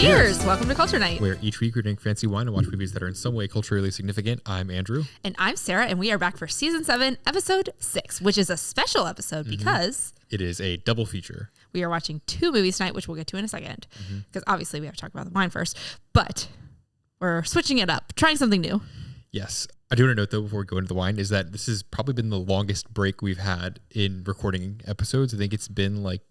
Cheers! Welcome to Culture Night, where each week we drink fancy wine and watch movies that are in some way culturally significant. I'm Andrew. And I'm Sarah, and we are back for Season 7, Episode 6, which is a special episode because... It is a double feature. We are watching 2 movies tonight, which we'll get to in a second, because obviously we have to talk about the wine first, but we're switching it up, trying something new. Yes. I do want to note, though, before we go into the wine, is that this has probably been the longest break we've had in recording episodes. I think it's been like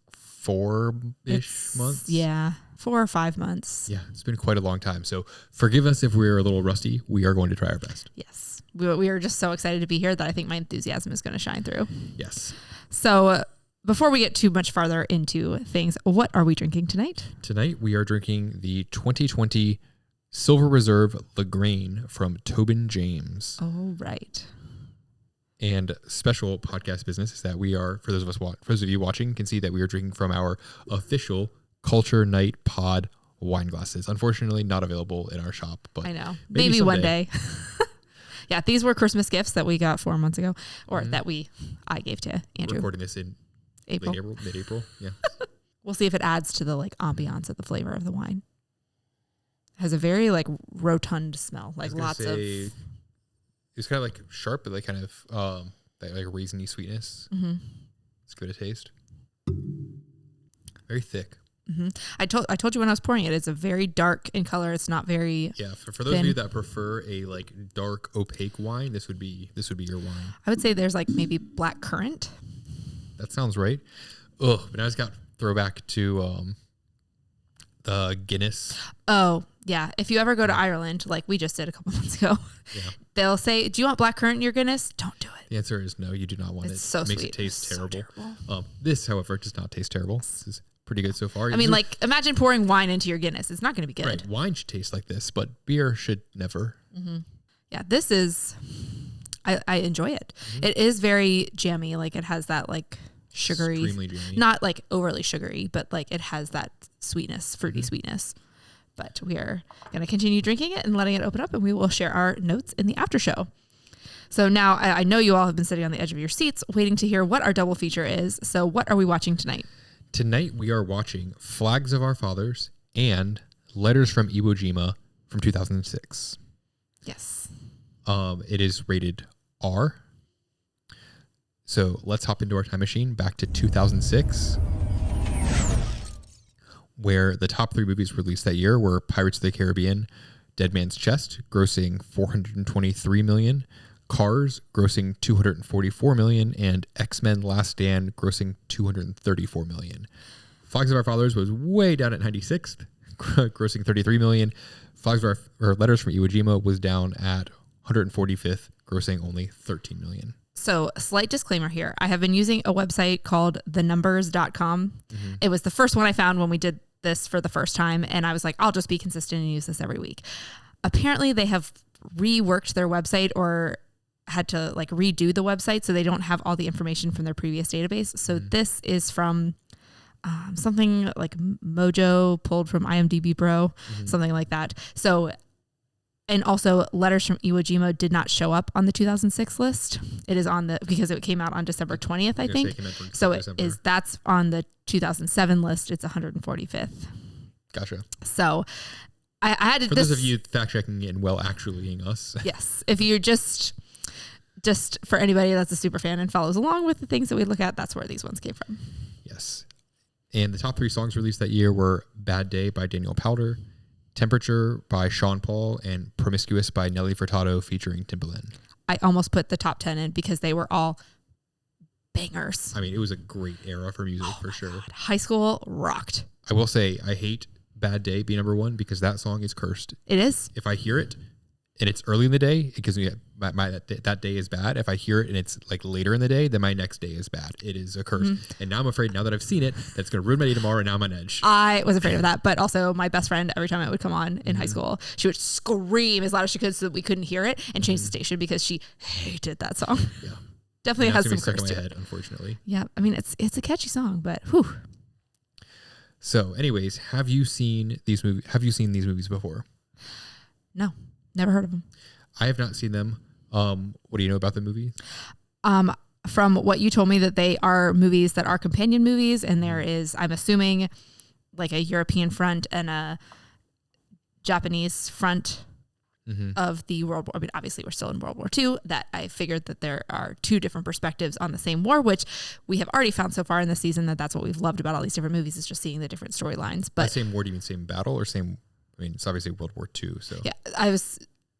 4-ish months. Yeah, 4 or 5 months. Yeah, it's been quite a long time. So forgive us if we're a little rusty. We are going to try our best. Yes. We are just so excited to be here that I think my enthusiasm is going to shine through. Yes. So before we get too much farther into things, what are we drinking tonight? Tonight we are drinking the 2020 Silver Reserve LaGrein from Tobin James. Oh, right. And special podcast business is that we are, for those of you watching, can see that we are drinking from our official Culture Night Pod wine glasses. Unfortunately, not available in our shop, but I know. Maybe one day. Yeah, these were Christmas gifts that we got 4 months ago, or that I gave to Andrew. We're recording this in mid-April. Yeah. We'll see if it adds to the ambiance of the flavor of the wine. It has a very rotund smell, lots of. It's kind of sharp, but kind of that raisiny sweetness. Mm-hmm. Let's give it a taste. Very thick. Mm-hmm. I told you when I was pouring it, it's a very dark in color. It's not very for those of you that prefer a dark opaque wine, this would be your wine. I would say there's maybe black currant. That sounds right. Ugh, but now it's got throwback to the Guinness. Oh yeah, if you ever go to Ireland, like we just did a couple months ago, they'll say, "Do you want black currant in your Guinness?" Don't do it. The answer is no. You do not want it. It's so sweet. It makes it taste terrible. This, however, does not taste terrible. This is pretty good so far. I mean, imagine pouring wine into your Guinness. It's not going to be good. Right. Wine should taste like this, but beer should never. Mm-hmm. Yeah, this is... I enjoy it. Mm-hmm. It is very jammy. It has that, sugary... Extremely jammy. Not, overly sugary, but, it has that sweetness, fruity sweetness. But we are going to continue drinking it and letting it open up, and we will share our notes in the after show. So now, I know you all have been sitting on the edge of your seats waiting to hear what our double feature is. So what are we watching tonight? Tonight, we are watching Flags of Our Fathers and Letters from Iwo Jima from 2006. Yes. It is rated R. So let's hop into our time machine back to 2006, where the top 3 movies released that year were Pirates of the Caribbean, Dead Man's Chest, grossing $423 million, Cars, grossing $244 million, and X-Men Last Stand, grossing $234 million. Flags of Our Fathers was way down at 96th, grossing $33 million. Letters from Iwo Jima was down at 145th, grossing only $13 million. So, a slight disclaimer here. I have been using a website called thenumbers.com. Mm-hmm. It was the first one I found when we did this for the first time, and I was like, I'll just be consistent and use this every week. Apparently, they have reworked their website or had to redo the website, so they don't have all the information from their previous database. So this is from something like Mojo, pulled from IMDb Pro, something like that. So, and also Letters from Iwo Jima did not show up on the 2006 list. It is on because it came out on December 20th, I think. So that's on the 2007 list. It's 145th. Gotcha. So I had to... For those of you fact-checking and actuallying us. Yes. If you're just for anybody that's a super fan and follows along with the things that we look at, that's where these ones came from. Yes. And the top 3 songs released that year were Bad Day by Daniel Powter, Temperature by Sean Paul, and Promiscuous by Nelly Furtado featuring Timbaland. I almost put the top 10 in because they were all bangers. I mean, it was a great era for music for sure. God. High school rocked. I will say I hate Bad Day be number 1 because that song is cursed. It is. If I hear it and it's early in the day, it gives me that day is bad. If I hear it and it's later in the day, then my next day is bad. It is a curse. Mm-hmm. And now I'm afraid, now that I've seen it, that's going to ruin my day tomorrow, and now I'm on edge. I was afraid of that. But also my best friend, every time it would come on in high school, she would scream as loud as she could so that we couldn't hear it and change the station because she hated that song. Yeah. Definitely has some curse to it. Head, unfortunately. Yeah. I mean, it's a catchy song, but whew. So anyways, have you seen these movies before? No, never heard of them. I have not seen them. What do you know about the movie? From what you told me, that they are movies that are companion movies, and there is, I'm assuming, a European front and a Japanese front of the World War. I mean, obviously we're still in World War II, that I figured that there are two different perspectives on the same war, which we have already found so far in the season that's what we've loved about all these different movies, is just seeing the different storylines. But by same war, do you mean same battle or same? I mean, it's obviously World War II. So yeah, I was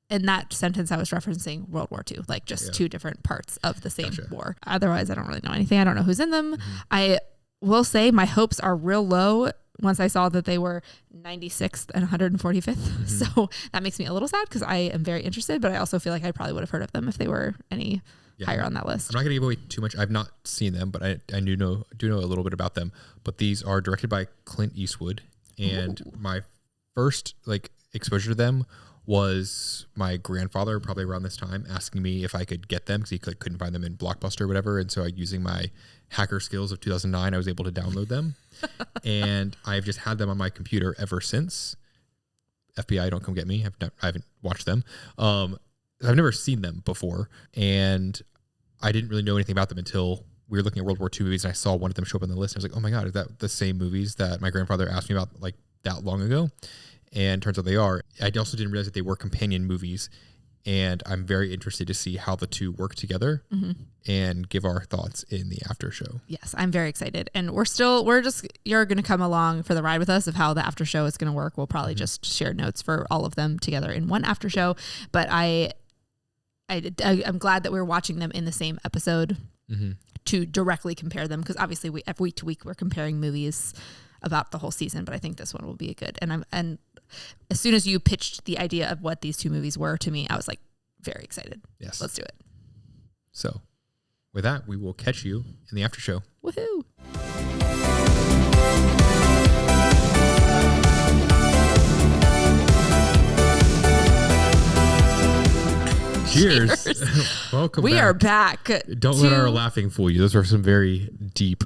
in that sentence, I was referencing World War II, like just two different parts of the same war. Otherwise, I don't really know anything. I don't know who's in them. I will say my hopes are real low once I saw that they were 96th and 145th. So that makes me a little sad because I am very interested, but I also feel like I probably would have heard of them if they were any higher on that list. I'm not going to give away too much. I've not seen them, but I do know a little bit about them. But these are directed by Clint Eastwood. And my first exposure to them was my grandfather, probably around this time, asking me if I could get them because he couldn't find them in Blockbuster or whatever. And so using my hacker skills of 2009, I was able to download them. And I've just had them on my computer ever since. FBI, don't come get me. I haven't watched them. I've never seen them before. And I didn't really know anything about them until we were looking at World War II movies and I saw one of them show up on the list. I was like, oh my God, is that the same movies that my grandfather asked me about that long ago? And turns out they are. I also didn't realize that they were companion movies. And I'm very interested to see how the two work together and give our thoughts in the after show. Yes, I'm very excited. And you're going to come along for the ride with us of how the after show is going to work. We'll probably just share notes for all of them together in one after show. But I'm glad that we're watching them in the same episode to directly compare them. Because obviously week to week we're comparing movies about the whole season. But I think this one will be good. And as soon as you pitched the idea of what these two movies were to me, I was like very excited. Yes. Let's do it. So with that, we will catch you in the after show. Woohoo. Cheers. Welcome back. We are back. Don't let our laughing fool you. Those are some very deep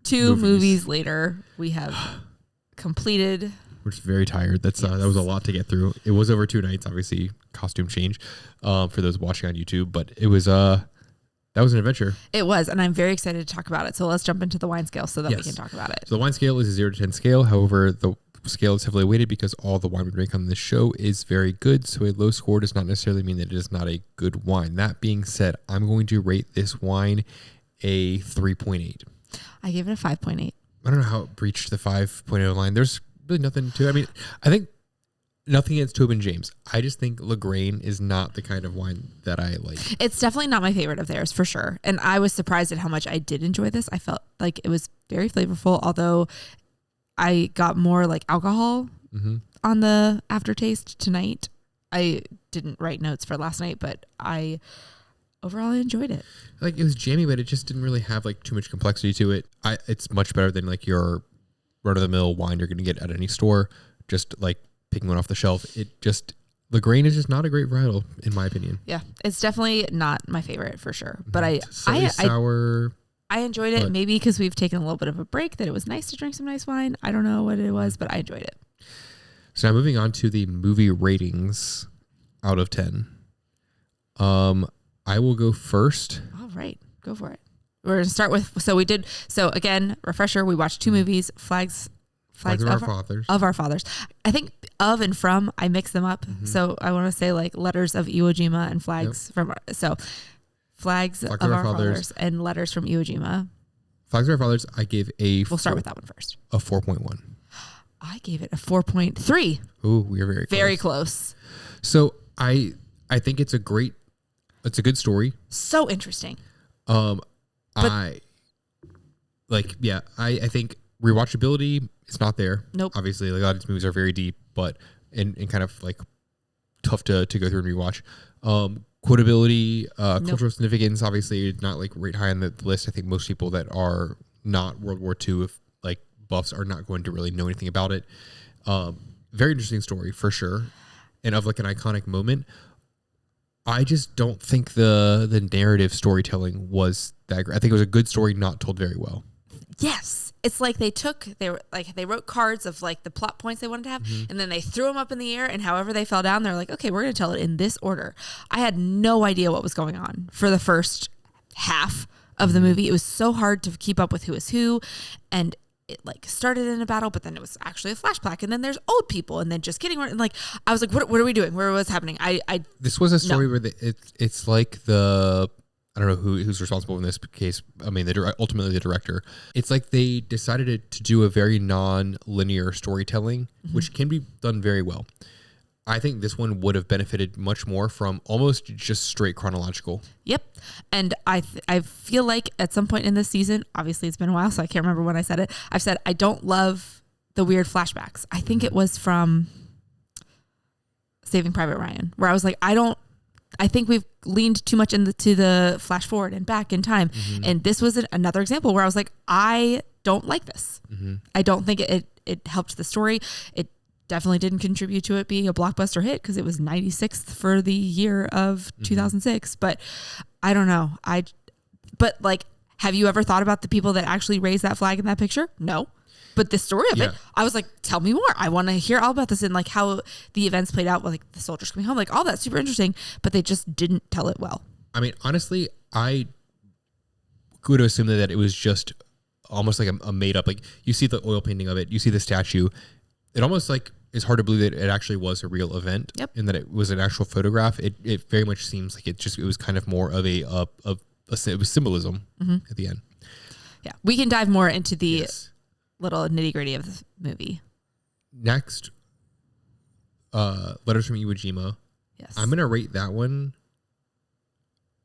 two movies later. We have completed. We're just very tired. That was a lot to get through. It was over 2 nights, obviously costume change for those watching on YouTube, but it was that was an adventure. It was, and I'm very excited to talk about it. So let's jump into the wine scale so that we can talk about it. So the wine scale is a 0 to 10 scale. However, the scale is heavily weighted because all the wine we drink on this show is very good. So a low score does not necessarily mean that it is not a good wine. That being said, I'm going to rate this wine a 3.8. I gave it a 5.8. I don't know how it breached the 5.0 line. There's really nothing to it. I mean, I think nothing against Tobin James. I just think LaGrein is not the kind of wine that I like. It's definitely not my favorite of theirs for sure. And I was surprised at how much I did enjoy this. I felt like it was very flavorful, although I got more alcohol on the aftertaste tonight. I didn't write notes for last night, but overall I enjoyed it. It was jammy, but it just didn't really have too much complexity to it. It's much better than your run-of-the-mill wine you're going to get at any store, just picking one off the shelf. LaGrein is just not a great varietal, in my opinion. Yeah, it's definitely not my favorite for sure. But I enjoyed it, maybe because we've taken a little bit of a break, that it was nice to drink some nice wine. I don't know what it was, but I enjoyed it. So now moving on to the movie ratings out of 10. I will go first. All right, go for it. We're going to start with, again, refresher, we watched two movies, Flags of Our Fathers. I think of and from, I mix them up. So I want to say Letters of Iwo Jima and Flags from, Flags of Our Fathers and Letters from Iwo Jima. Flags of Our Fathers, I gave we'll start with that one first. A 4.1. I gave it a 4.3. Ooh, we are very close. Very close. So I think it's a good story. So interesting. I think rewatchability is not there. Nope. Obviously, a lot of these movies are very deep, but and kind of tough to go through and rewatch. Quotability, cultural significance, obviously not right high on the list. I think most people that are not World War II buffs are not going to really know anything about it. Very interesting story for sure, and of an iconic moment. I just don't think the narrative storytelling was that great. I think it was a good story, not told very well. Yes. It's they wrote cards of the plot points they wanted to have, and then they threw them up in the air, and however they fell down, they're like, okay, we're going to tell it in this order. I had no idea what was going on for the first half of the movie. It was so hard to keep up with who is who, and it like started in a battle, but then it was actually a flashback, and then there's old people, and then just getting and like I was like, what are we doing? Where was happening? This was a story where it's like I don't know who's responsible in this case. I mean, ultimately the director. It's like they decided to do a very non-linear storytelling, which can be done very well. I think this one would have benefited much more from almost just straight chronological. Yep. And I feel like at some point in this season, obviously it's been a while, so I can't remember when I said it. I've said I don't love the weird flashbacks. I think it was from Saving Private Ryan, where I was like, I think we've leaned too much into the flash forward and back in time. And this was another example where I was like, I don't like this. I don't think it helped the story. It definitely didn't contribute to it being a blockbuster hit because it was 96th for the year of 2006. But I don't know. But like, have you ever thought about the people that actually raised that flag in that picture? No. But the story of it, I was like, tell me more. I want to hear all about this and like how the events played out with like the soldiers coming home, like all that's super interesting, but they just didn't tell it well. I mean, honestly, I could assume that it was just almost like a made up, like you see the oil painting of it, you see the statue. It almost like is hard to believe that it actually was a real event and that it was an actual photograph. It very much seems like it was kind of more of it was symbolism at the end. Yeah. We can dive more into the little nitty gritty of the movie. Next, Letters from Iwo Jima. Yes. I'm going to rate that one.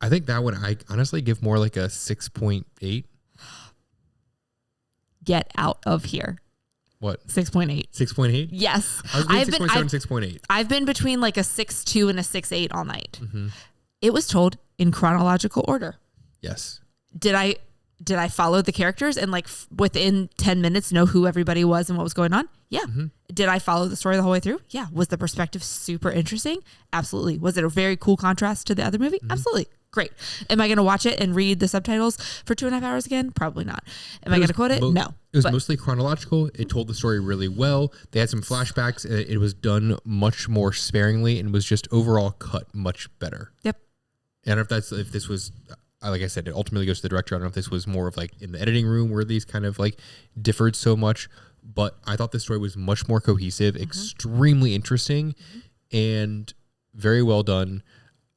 I think that one I honestly give more like a 6.8. Get out of here. What? 6.8. 6.8? Yes. I was between 6.7 6.8. I've been between like a 6.2 and a 6.8 all night. It was told in chronological order. Yes. Did I follow the characters and like within 10 minutes know who everybody was and what was going on? Yeah. Did I follow the story the whole way through? Yeah. Was the perspective super interesting? Absolutely. Was it a very cool contrast to the other movie? Absolutely. Great. Am I going to watch it and read the subtitles for 2.5 hours again? Probably not. Am I going to quote it? No. It was mostly chronological. It told the story really well. They had some flashbacks. It was done much more sparingly and was just overall cut much better. Yep. And if this was, like I said, it ultimately goes to the director. I don't know if this was more of like in the editing room where these kind of like differed so much, but I thought this story was much more cohesive, extremely interesting, and very well done.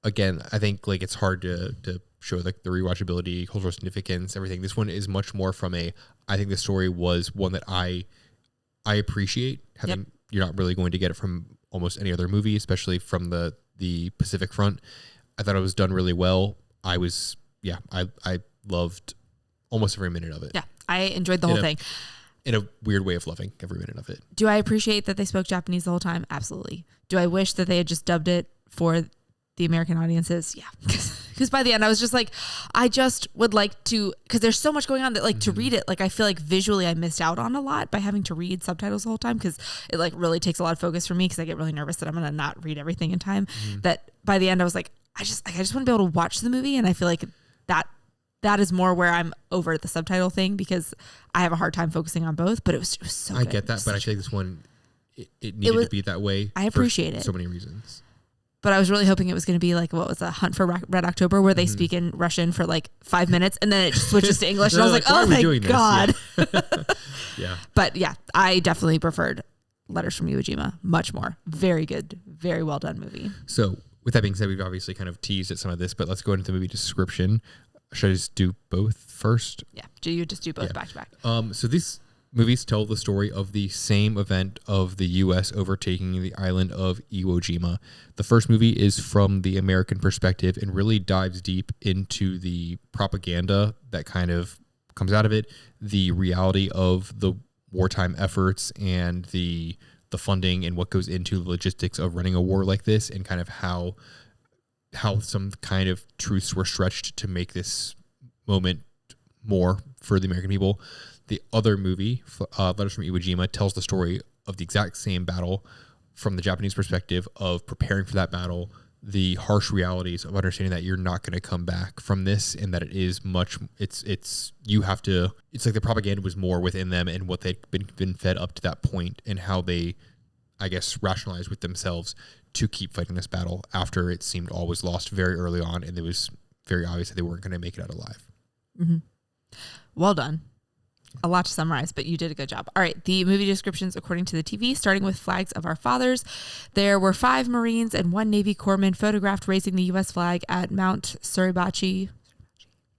Again, I think like it's hard to show like the rewatchability, cultural significance, everything. This one is much more from I think the story was one that I appreciate. You're not really going to get it from almost any other movie, especially from the Pacific Front. I thought it was done really well. I loved almost every minute of it. Yeah, I enjoyed the whole thing. In a weird way of loving every minute of it. Do I appreciate that they spoke Japanese the whole time? Absolutely. Do I wish that they had just dubbed it for the American audiences? Yeah. Because by the end I was just like, I just would like to, because there's so much going on that like to read it, like I feel like visually I missed out on a lot by having to read subtitles the whole time, because it like really takes a lot of focus for me, because I get really nervous that I'm going to not read everything in time. That by the end I was like, I just want to be able to watch the movie, and I feel like that is more where I'm over the subtitle thing, because I have a hard time focusing on both. But it was so good. I get that, but I think this one it needed to be that way. I appreciate it. So many reasons. But I was really hoping it was going to be like, what was a Hunt for Red October, where they speak in Russian for like 5 minutes and then it switches to English. And I was like, oh my God. Yeah. But yeah, I definitely preferred Letters from Iwo Jima much more. Very good. Very well done movie. So with that being said, we've obviously kind of teased at some of this, but let's go into the movie description. Should I just do both first? Yeah. Do you just do both back to back? So these movies tell the story of the same event of the U.S. overtaking the island of Iwo Jima. The first movie is from the American perspective and really dives deep into the propaganda that kind of comes out of it, the reality of the wartime efforts and the funding and what goes into the logistics of running a war like this, and kind of how some kind of truths were stretched to make this moment more for the American people. The other movie, Letters from Iwo Jima, tells the story of the exact same battle from the Japanese perspective of preparing for that battle, the harsh realities of understanding that you're not going to come back from this, and that it is it's like the propaganda was more within them and what they'd been fed up to that point, and how they, I guess, rationalized with themselves to keep fighting this battle after it seemed all was lost very early on, and it was very obvious that they weren't going to make it out alive. Mm-hmm. Well done. a lot to summarize, but you did a good job. All right. The movie descriptions according to the TV, starting with Flags of Our Fathers. There were 5 Marines and 1 Navy corpsman photographed raising the U.S. flag at Mount Suribachi.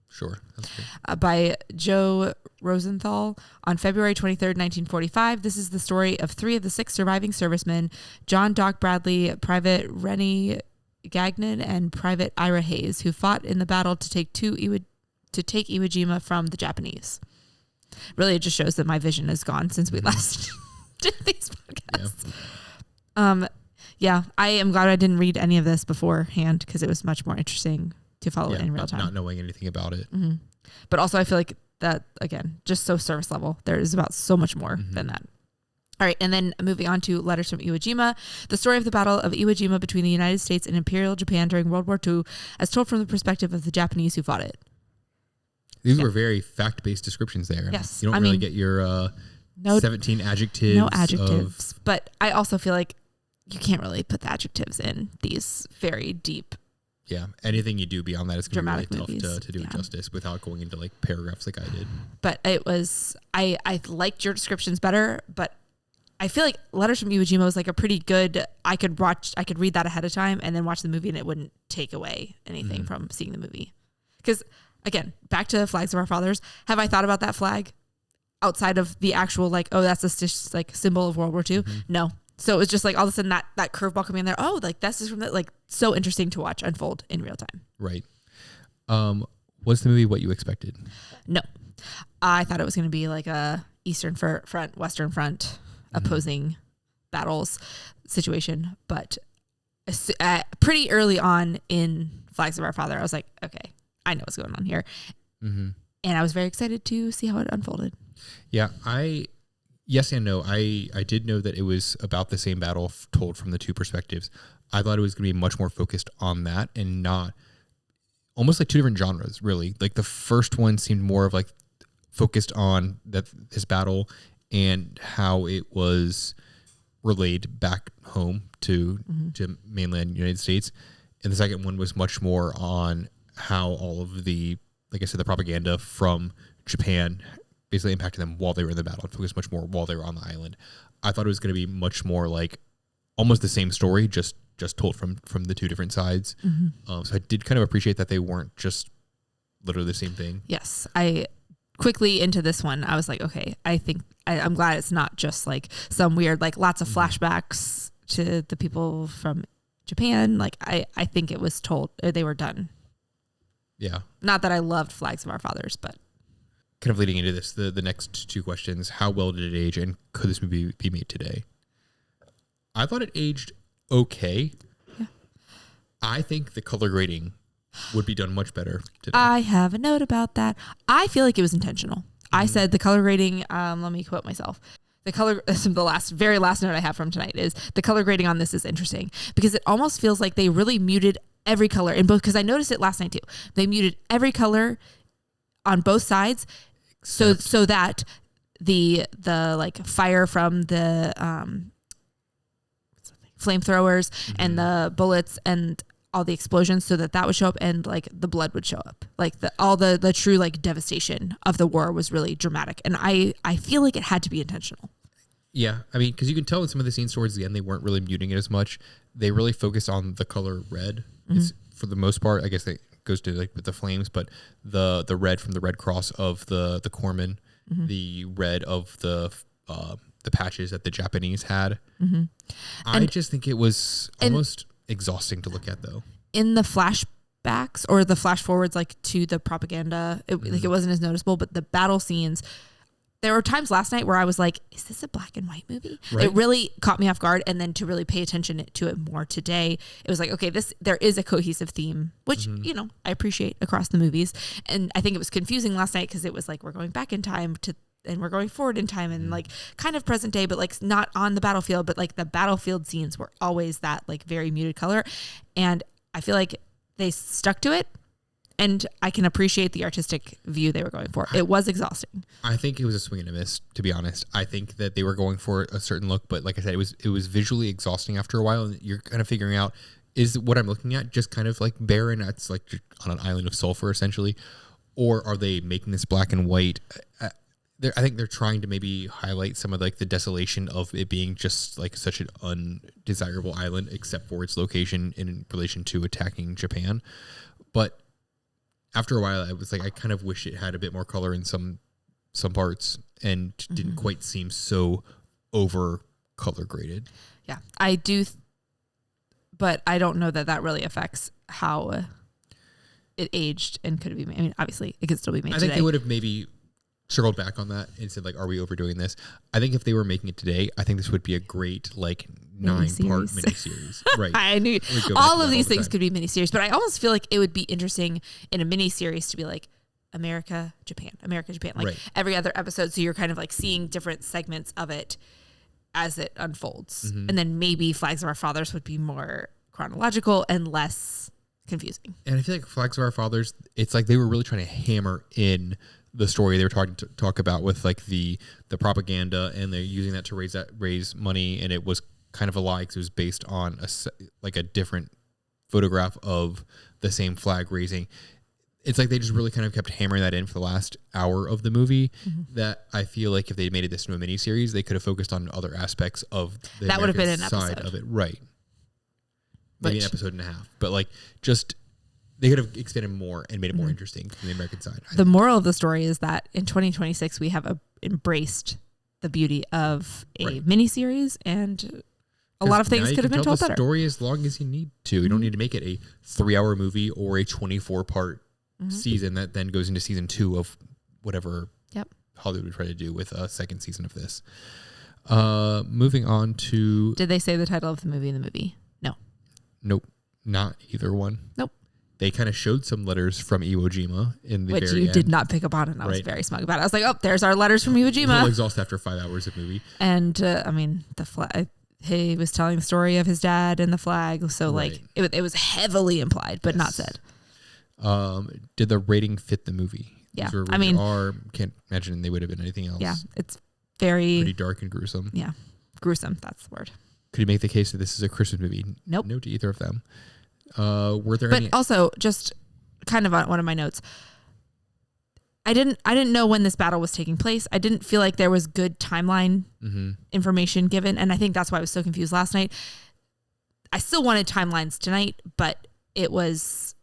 Sure. That's good. By Joe Rosenthal on February 23rd, 1945. This is the story of 3 of the 6 surviving servicemen, John Doc Bradley, Private Rennie Gagnon, and Private Ira Hayes, who fought in the battle to take Iwo Jima from the Japanese. Really, it just shows that my vision is gone since we last did these podcasts. Yeah, I am glad I didn't read any of this beforehand because it was much more interesting to follow it in real time. Not knowing anything about it. Mm-hmm. But also I feel like that, again, just so surface level. There is about so much more than that. All right, and then moving on to Letters from Iwo Jima, the story of the Battle of Iwo Jima between the United States and Imperial Japan during World War II, as told from the perspective of the Japanese who fought it. These were very fact-based descriptions there. Yes. You don't really get your 17 adjectives. No adjectives. But I also feel like you can't really put the adjectives in these very deep. Yeah. Anything you do beyond that is going to be really movies. tough to do it justice without going into like paragraphs like I did. But it was, I liked your descriptions better, but I feel like Letters from Iwo Jima was like a pretty good, I could read that ahead of time and then watch the movie and it wouldn't take away anything from seeing the movie. Because again, back to Flags of Our Fathers. Have I thought about that flag outside of the actual like, oh, that's a like symbol of World War II? No. So it was just like all of a sudden that curveball coming in there. Oh, like that's just from that, like so interesting to watch unfold in real time. Right. Was the movie what you expected? No, I thought it was going to be like a Eastern Front, Western Front opposing battles situation. But pretty early on in Flags of Our Father, I was like, okay, I know what's going on here. And I was very excited to see how it unfolded. Yeah, yes and no. I did know that it was about the same battle told from the 2 perspectives. I thought it was going to be much more focused on that and not almost like 2 different genres, really. Like the first one seemed more of like focused on this battle and how it was relayed back home to mainland United States. And the second one was much more on how all of the, like I said, the propaganda from Japan basically impacted them while they were in the battle. It focused much more while they were on the island. I thought it was going to be much more like almost the same story, just told from the 2 different sides. So I did kind of appreciate that they weren't just literally the same thing. Yes. I quickly into this one, I was like, okay, I think I'm glad it's not just like some weird, like lots of flashbacks to the people from Japan. Like I think it was told, they were done. Yeah. Not that I loved Flags of Our Fathers, but. Kind of leading into this, the next 2 questions. How well did it age and could this movie be made today? I thought it aged okay. Yeah. I think the color grading would be done much better today. I have a note about that. I feel like it was intentional. I said the color grading, let me quote myself. The very last note I have from tonight is the color grading on this is interesting because it almost feels like they really muted every color in both, because I noticed it last night too. They muted every color on both sides so that the like fire from the flamethrowers and the bullets and all the explosions, so that would show up and like the blood would show up, like all the true like devastation of the war was really dramatic, and I feel like it had to be intentional. Yeah, I mean, because you can tell in some of the scenes towards the end they weren't really muting it as much. They really focused on the color red. It's, for the most part, I guess it goes to like with the flames, but the red from the Red Cross of the corpsmen, the red of the patches that the Japanese had. I just think it was almost exhausting to look at, though. In the flashbacks or the flash forwards, like to the propaganda, like it wasn't as noticeable, but the battle scenes. There were times last night where I was like, is this a black and white movie? Right. It really caught me off guard. And then to really pay attention to it more today, it was like, okay, there is a cohesive theme, which, I appreciate across the movies. And I think it was confusing last night because it was like, we're going back in time and we're going forward in time and like kind of present day, but like not on the battlefield, but like the battlefield scenes were always that like very muted color. And I feel like they stuck to it. And I can appreciate the artistic view they were going for. It was exhausting. I think it was a swing and a miss, to be honest. I think that they were going for a certain look, but like I said, it was visually exhausting after a while. And you're kind of figuring out, is what I'm looking at just kind of like barren? It's like on an island of sulfur, essentially. Or are they making this black and white? I think they're trying to maybe highlight some of like the desolation of it being just like such an undesirable island, except for its location in relation to attacking Japan. But after a while, I was like, I kind of wish it had a bit more color in some parts and didn't quite seem so over color graded. Yeah, I do. But I don't know that really affects how it aged and could be made. I mean, obviously, it could still be made today. I think they would have maybe circled back on that and said, like, are we overdoing this? I think if they were making it today, I think this would be a great, like, 9-part miniseries. Right. I knew all of these things could be miniseries, but I almost feel like it would be interesting in a miniseries to be like, America, Japan, like every other episode. So you're kind of like seeing different segments of it as it unfolds. And then maybe Flags of Our Fathers would be more chronological and less confusing. And I feel like Flags of Our Fathers, it's like they were really trying to hammer in the story they were talk about with like the propaganda, and they're using that to raise money, and it was kind of a lie because it was based on a different photograph of the same flag raising. It's like they just really kind of kept hammering that in for the last hour of the movie. That I feel like if they made this into a miniseries, they could have focused on other aspects of the that would have been an side episode of it, right? Maybe an episode and a half, but like just. They could have expanded more and made it more interesting from the American side. The moral of the story is that in 2026, we have embraced the beauty of a miniseries, and a lot of things could have been told better. Tell the story as long as you need to. You don't need to make it a 3-hour movie or a 24-part season that then goes into season 2 of whatever Hollywood would try to do with a second season of this. Moving on to... Did they say the title of the movie in the movie? No. Nope. Not either one. Nope. They kind of showed some letters from Iwo Jima in the Which very you end. did not pick up on, and I was very smug about it. I was like, oh, there's our letters from Iwo Jima. A little exhausted after 5 hours of movie. And, I mean, the flag... He was telling the story of his dad and the flag, so like it was heavily implied, but not said. Did the rating fit the movie? Yeah, I mean, can't imagine they would have been anything else. Yeah, it's pretty dark and gruesome. Yeah, gruesome. That's the word. Could you make the case that this is a Christmas movie? Nope. No to either of them. Were there any? But also, just kind of on one of my notes, I didn't know when this battle was taking place. I didn't feel like there was good timeline information given, and I think that's why I was so confused last night. I still wanted timelines tonight, but it was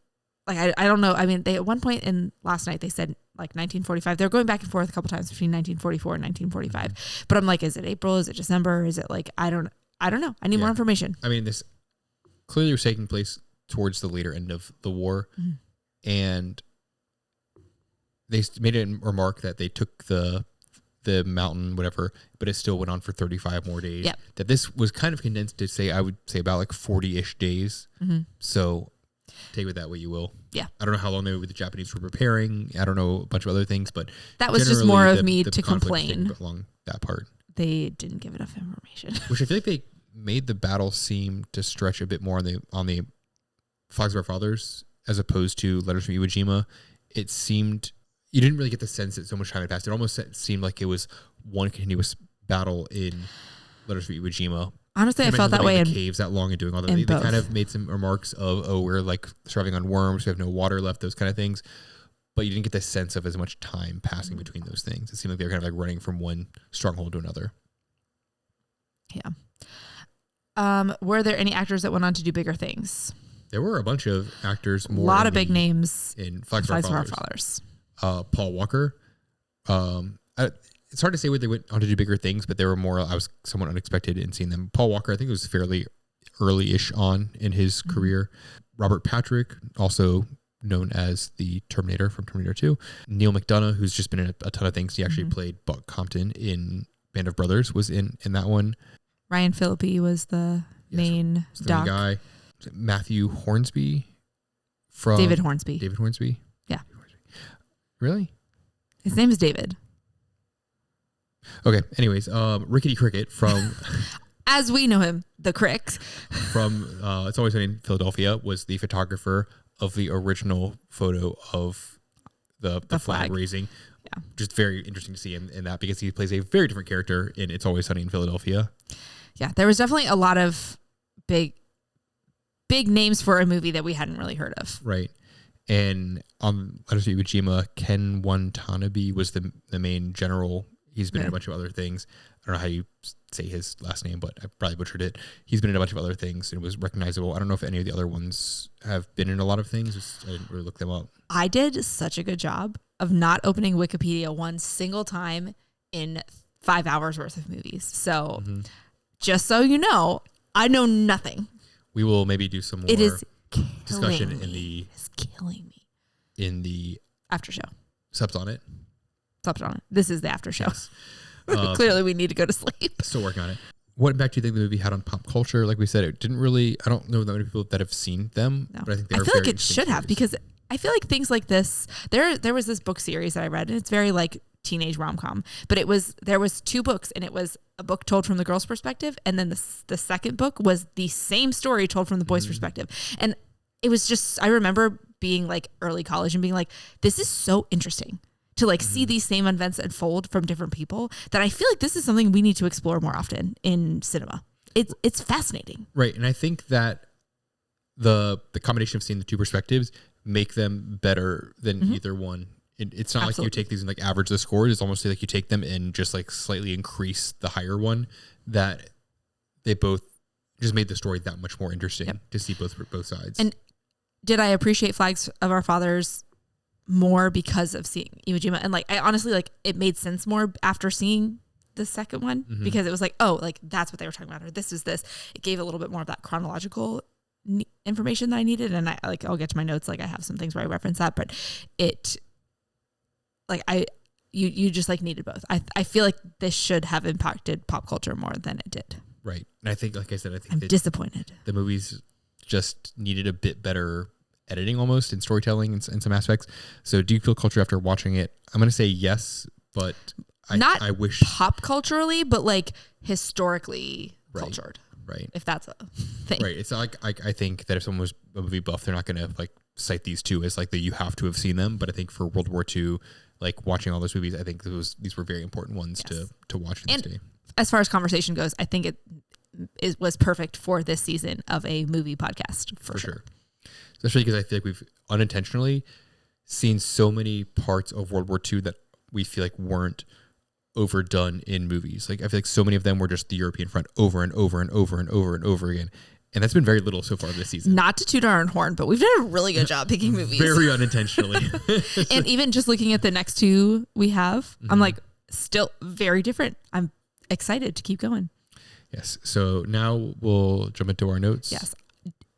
like I don't know. I mean, they at one point in last night they said like 1945. They were going back and forth a couple times between 1944 and 1945. But I'm like, is it April? Is it December? Is it like I don't know. I need more information. I mean, this clearly was taking place towards the later end of the war, and they made a remark that they took the mountain, whatever, but it still went on for 35 more days. Yep. That this was kind of condensed to say, I would say about like 40-ish days. So take with that what you will. Yeah. I don't know how long the Japanese were preparing. I don't know a bunch of other things, but that was just more of me to complain along that part. They didn't give enough information. Which I feel like they made the battle seem to stretch a bit more on the Flags of Our Fathers as opposed to Letters from Iwo Jima. It seemed you didn't really get the sense that so much time had passed. It almost seemed like it was one continuous battle in Letters from Iwo Jima. Honestly, I felt that way in the caves that long and doing all that. They kind of made some remarks of, we're like surviving on worms, we have no water left, those kind of things. But you didn't get the sense of as much time passing between those things. It seemed like they were kind of like running from one stronghold to another. Yeah. Were there any actors that went on to do bigger things? There were a bunch of actors. A lot of big names in Flags of Our Fathers. Paul Walker. It's hard to say whether they went on to do bigger things, but they were more. I was somewhat unexpected in seeing them. Paul Walker, I think, it was fairly early-ish on in his career. Robert Patrick, also known as the Terminator from Terminator 2. Neil McDonough, who's just been in a ton of things. He actually played Buck Compton in Band of Brothers. Was in that one. Ryan Phillippe was the main doc. Guy. Matthew Hornsby from David Hornsby. Yeah. Really? His name is David. Okay. Anyways, Rickety Cricket from as we know him, the Crick from It's Always Sunny in Philadelphia was the photographer of the original photo of the flag raising. Yeah. Just very interesting to see in that because he plays a very different character in It's Always Sunny in Philadelphia. Yeah, there was definitely a lot of big names for a movie that we hadn't really heard of. Right. And on Battle of Iwo Jima, Ken Watanabe was the main general. He's been in a bunch of other things. I don't know how you say his last name, but I probably butchered it. He's been in a bunch of other things and was recognizable. I don't know if any of the other ones have been in a lot of things. I didn't really look them up. I did such a good job of not opening Wikipedia one single time in 5 hours worth of movies. So just so you know, I know nothing. We will maybe do some more discussion in the... It's killing me. In the... After show. Subs on it. This is the after show. Yes. Clearly we need to go to sleep. Still working on it. What impact do you think the movie had on pop culture? Like we said, it didn't really... I don't know that many people that have seen them, but I think they are feel like it should have, because I feel like things like this... There was this book series that I read, and it's very like teenage rom-com, but there was 2 books, and it was a book told from the girl's perspective, and then the second book was the same story told from the boy's perspective. And it was just... I remember being like early college and being like, this is so interesting to like see these same events unfold from different people, that I feel like this is something we need to explore more often in cinema. It's fascinating. Right. And I think that the combination of seeing the 2 perspectives make them better than either one. It's not like you take these and like average the scores. It's almost like you take them and just like slightly increase the higher one, that they both just made the story that much more interesting to see both sides. And did I appreciate Flags of Our Fathers more because of seeing Iwo Jima? And like, I honestly, like, it made sense more after seeing the second one, because it was like, oh, like that's what they were talking about, or this is this. It gave a little bit more of that chronological information that I needed. And I like, I'll get to my notes. Like I have some things where I reference that, but it like, you just like needed both. I feel like this should have impacted pop culture more than it did. Right. And I think, like I said, I'm disappointed. The movies just needed a bit better editing almost, and storytelling in some aspects. So do you feel culture after watching it? I'm going to say yes, but I wish pop culturally, but like historically cultured. Right. If that's a thing. Right. It's not like I think that if someone was a movie buff, they're not going to like cite these 2 as like that you have to have seen them. But I think for World War II, like watching all those movies, I think these were very important ones to watch in this day. As far as conversation goes, I think it was perfect for this season of a movie podcast for sure. Especially because I feel like we've unintentionally seen so many parts of World War II that we feel like weren't overdone in movies. Like I feel like so many of them were just the European front over and over and over and over and over again. And that's been very little so far this season. Not to toot our own horn, but we've done a really good job picking movies. Very unintentionally. And even just looking at the next 2 we have, I'm like, still very different. I'm excited to keep going. Yes. So now we'll jump into our notes. Yes.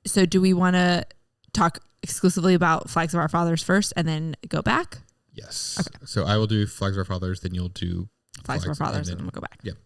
So do we want to talk exclusively about Flags of Our Fathers first and then go back? Yes. Okay. So I will do Flags of Our Fathers, then you'll do Flags of Our Fathers, and then we'll go back. Yep.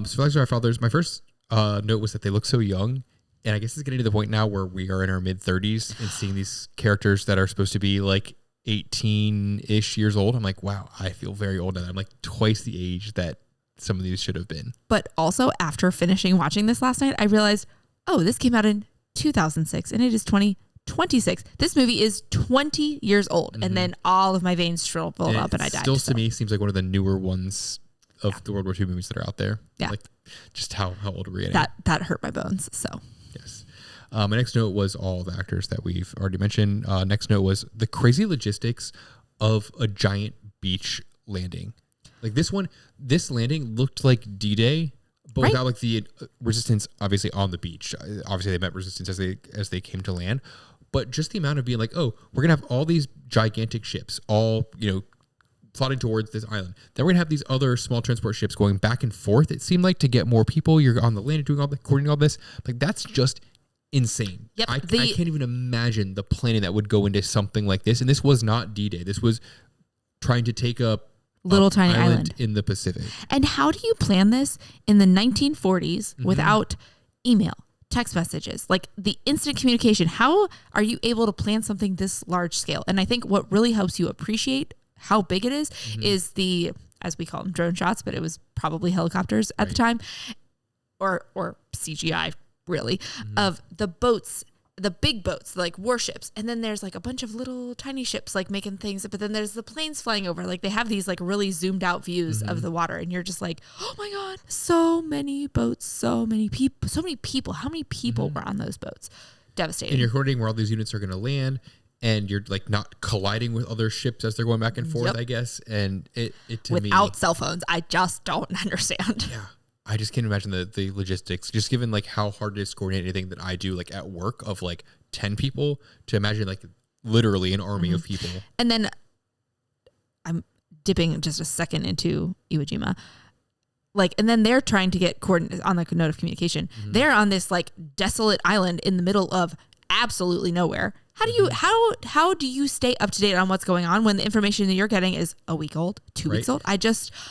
So Flags of Our Fathers, my first note was that they look so young. And I guess it's getting to the point now where we are in our mid-30s and seeing these characters that are supposed to be like 18-ish years old. I'm like, wow, I feel very old now. I'm like twice the age that some of these should have been. But also, after finishing watching this last night, I realized, oh, this came out in 2006 and it is 2026. This movie is 20 years old. And then all of my veins shriveled up and I died. Still, to me, seems like one of the newer ones of the World War II movies that are out there. Yeah. Like just how old we're getting. That hurt my bones. So. Yes. My next note was all the actors that we've already mentioned. Next note was the crazy logistics of a giant beach landing. Like this landing looked like D-Day, but without like the resistance obviously on the beach. Obviously they met resistance as they came to land, but just the amount of being like, oh, we're going to have all these gigantic ships all, plotting towards this island. Then we're going to have these other small transport ships going back and forth. It seemed like to get more people, you're on the land doing coordinating all this. Like that's just insane. Yep, I can't even imagine the planning that would go into something like this. And this was not D-Day. This was trying to take a little tiny island in the Pacific. And how do you plan this in the 1940s without email, text messages, like the instant communication? How are you able to plan something this large scale? And I think what really helps you appreciate how big it is the, as we call them, drone shots, but it was probably helicopters at the time, or CGI really, of the boats, the big boats, like warships. And then there's like a bunch of little tiny ships like making things, but then there's the planes flying over. Like they have these like really zoomed out views of the water. And you're just like, oh my God, so many boats, so many people. How many people were on those boats? Devastating. And you're coordinating where all these units are going to land. and you're like not colliding with other ships as they're going back and forth, I guess. And it to me, without cell phones, I just don't understand. Yeah. I just can't imagine the logistics, just given like how hard it is to coordinate anything that I do like at work of like 10 people, to imagine like literally an army of people. And then I'm dipping just a second into Iwo Jima. Like, and then they're trying to get coordinates on the note of communication. They're on this like desolate island in the middle of absolutely nowhere. How do you how do you stay up to date on what's going on when the information that you're getting is a week old, 2 weeks old?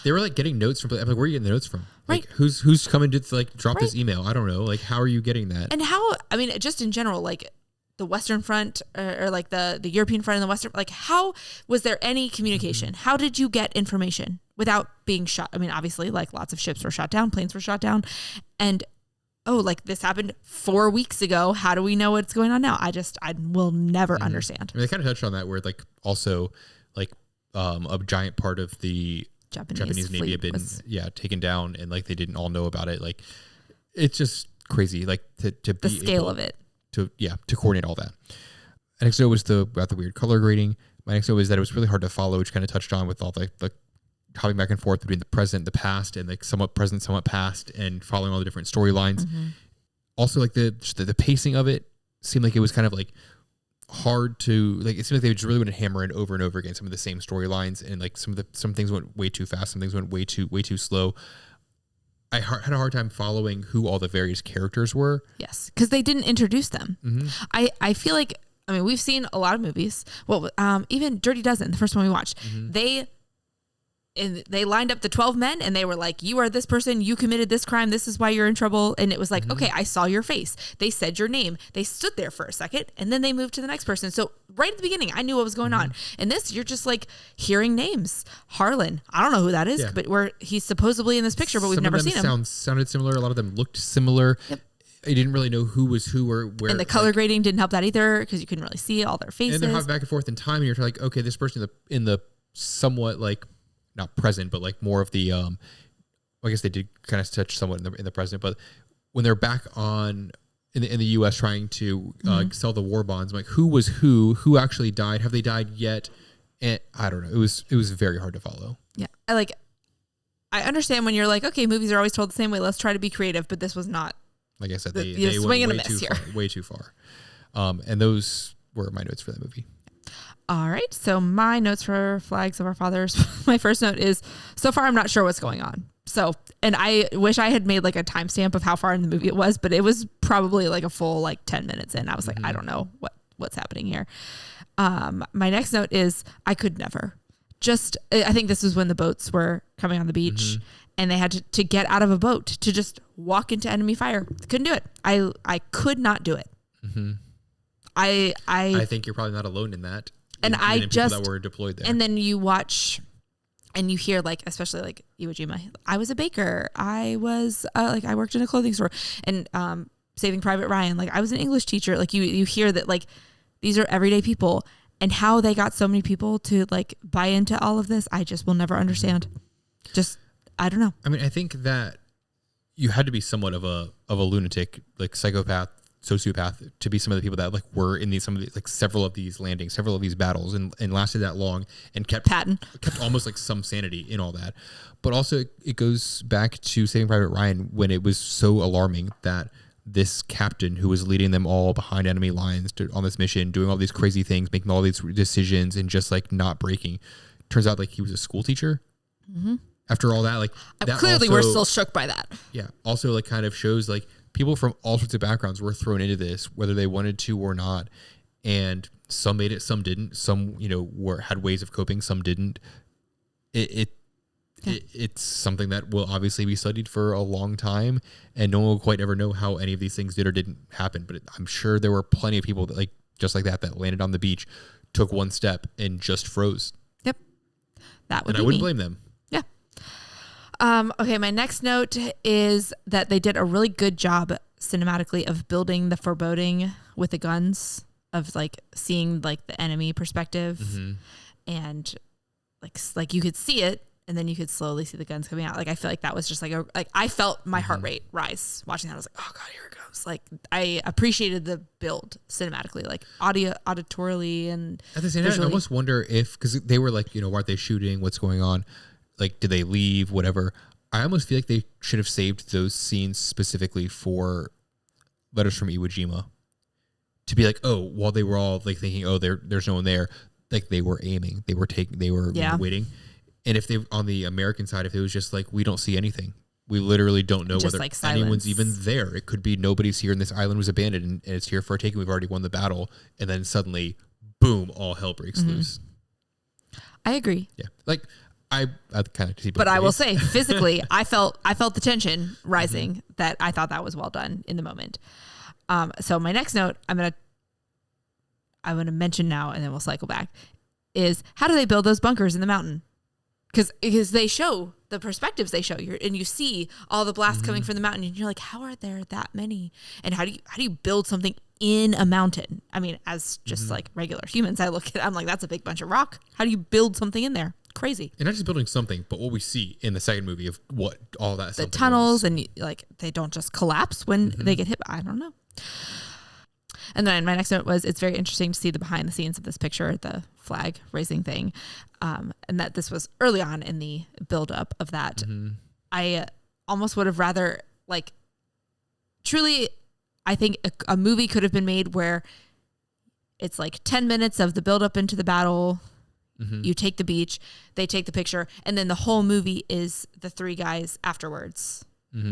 They were like getting notes from, I'm like, where are you getting the notes from? Right. Like, who's coming to like drop this email? I don't know. Like, how are you getting that? And how, I mean, just in general, like the Western Front or like the European Front and the Western, like how was there any communication? How did you get information without being shot? I mean, obviously like lots of ships were shot down, planes were shot down, and like this happened 4 weeks ago. How do we know what's going on now? I will never understand. I mean, they kind of touched on that where like also like a giant part of the Japanese Navy had been taken down, and like they didn't all know about it. Like it's just crazy. Like to be the scale of it. To coordinate all that. My next note was about the weird color grading. My next note was that it was really hard to follow, which kind of touched on with all the hopping back and forth between the present, the past, and like somewhat present, somewhat past, and following all the different storylines. Also, like the pacing of it seemed like it was kind of like hard to like. It seemed like they just really went to hammer in over and over again some of the same storylines, and like some things went way too fast, some things went way too slow. I had a hard time following who all the various characters were. Yes, because they didn't introduce them. I feel like, I mean, we've seen a lot of movies. Well, even Dirty Dozen, the first one we watched, they lined up the 12 men and they were like, you are this person, you committed this crime, this is why you're in trouble. And it was like, okay, I saw your face. They said your name. They stood there for a second and then they moved to the next person. So right at the beginning, I knew what was going on. And this, you're just like hearing names. Harlan, I don't know who that is, but he's supposedly in this picture, but we've never seen him. Sounded similar. A lot of them looked similar. Yep. I didn't really know who was who or where. And the color grading didn't help that either because you couldn't really see all their faces. And they're hopping back and forth in time, and you're like, okay, this person in the somewhat like not present, but like more of the I guess they did kind of touch somewhat in the present, but when they're back on in the U.S. trying to sell the war bonds, I'm like, who was who actually died? Have they died yet? And I don't know. It was very hard to follow. Yeah, I understand when you're like, okay, movies are always told the same way. Let's try to be creative, but this was not. Like I said, they went way too far. And those were my notes for the movie. All right. So my notes for Flags of Our Fathers. My first note is, so far I'm not sure what's going on. So, and I wish I had made like a timestamp of how far in the movie it was, but it was probably like a full like 10 minutes in. I was like, I don't know what's happening here. My next note is, I could never. I think this was when the boats were coming on the beach and they had to get out of a boat to just walk into enemy fire. Couldn't do it. I could not do it. I think you're probably not alone in that. And I just that were deployed there. And then you watch and you hear like, especially like Iwo Jima, I was a baker. I was I worked in a clothing store, and Saving Private Ryan, like I was an English teacher. Like you hear that like these are everyday people, and how they got so many people to like buy into all of this, I just will never understand. Just, I don't know. I mean, I think that you had to be somewhat of a lunatic, like psychopath, sociopath, to be some of the people that like were in several of these landings, several of these battles, and lasted that long and kept almost like some sanity in all that. But also it goes back to Saving Private Ryan, when it was so alarming that this captain who was leading them all behind enemy lines on this mission, doing all these crazy things, making all these decisions and just like not breaking, turns out like he was a school teacher. After all that, like that clearly we're still shook by that. Yeah. Also like kind of shows like people from all sorts of backgrounds were thrown into this, whether they wanted to or not. And some made it, some didn't. Some, had ways of coping, some didn't. It's something that will obviously be studied for a long time, and no one will quite ever know how any of these things did or didn't happen. But I'm sure there were plenty of people that like just like that landed on the beach, took one step, and just froze. Yep, that would. And I wouldn't blame them. Yeah. Okay, my next note is that they did a really good job cinematically of building the foreboding with the guns, of like seeing like the enemy perspective, and like you could see it. and then you could slowly see the guns coming out. Like, I feel like that was just like I felt my heart rate rise watching that. I was like, oh God, here it goes. Like, I appreciated the build cinematically, like auditorially, and at the same time, I visually. almost wonder if, because they were like, why aren't they shooting? What's going on? Like, did they leave? Whatever. I almost feel like they should have saved those scenes specifically for Letters from Iwo Jima, to be like, oh, while they were all like thinking, oh, there's no one there, like they were aiming, they were waiting. And if they, on the American side, if it was just like, we don't see anything, we literally don't know just whether like anyone's even there. It could be nobody's here and this island was abandoned and it's here for a taking. We've already won the battle, and then suddenly, boom, all hell breaks loose. I agree. Yeah, like I kind of see. But I will say, physically, I felt the tension rising. That I thought that was well done in the moment. So my next note, I'm gonna mention now, and then we'll cycle back, is how do they build those bunkers in the mountain? Because they show the perspectives they show you, and you see all the blasts coming from the mountain, and you're like, how are there that many? And how do you build something in a mountain? I mean, as just like regular humans, I'm like, that's a big bunch of rock. How do you build something in there? Crazy. And not just building something, but what we see in the second movie of what all that the tunnels was. And like they don't just collapse when they get hit. I don't know. And then my next note was, it's very interesting to see the behind the scenes of this picture, the flag raising thing, and that this was early on in the buildup of that. I almost would have rather, like, truly, I think a movie could have been made where it's like 10 minutes of the buildup into the battle. You take the beach, they take the picture, and then the whole movie is the three guys afterwards.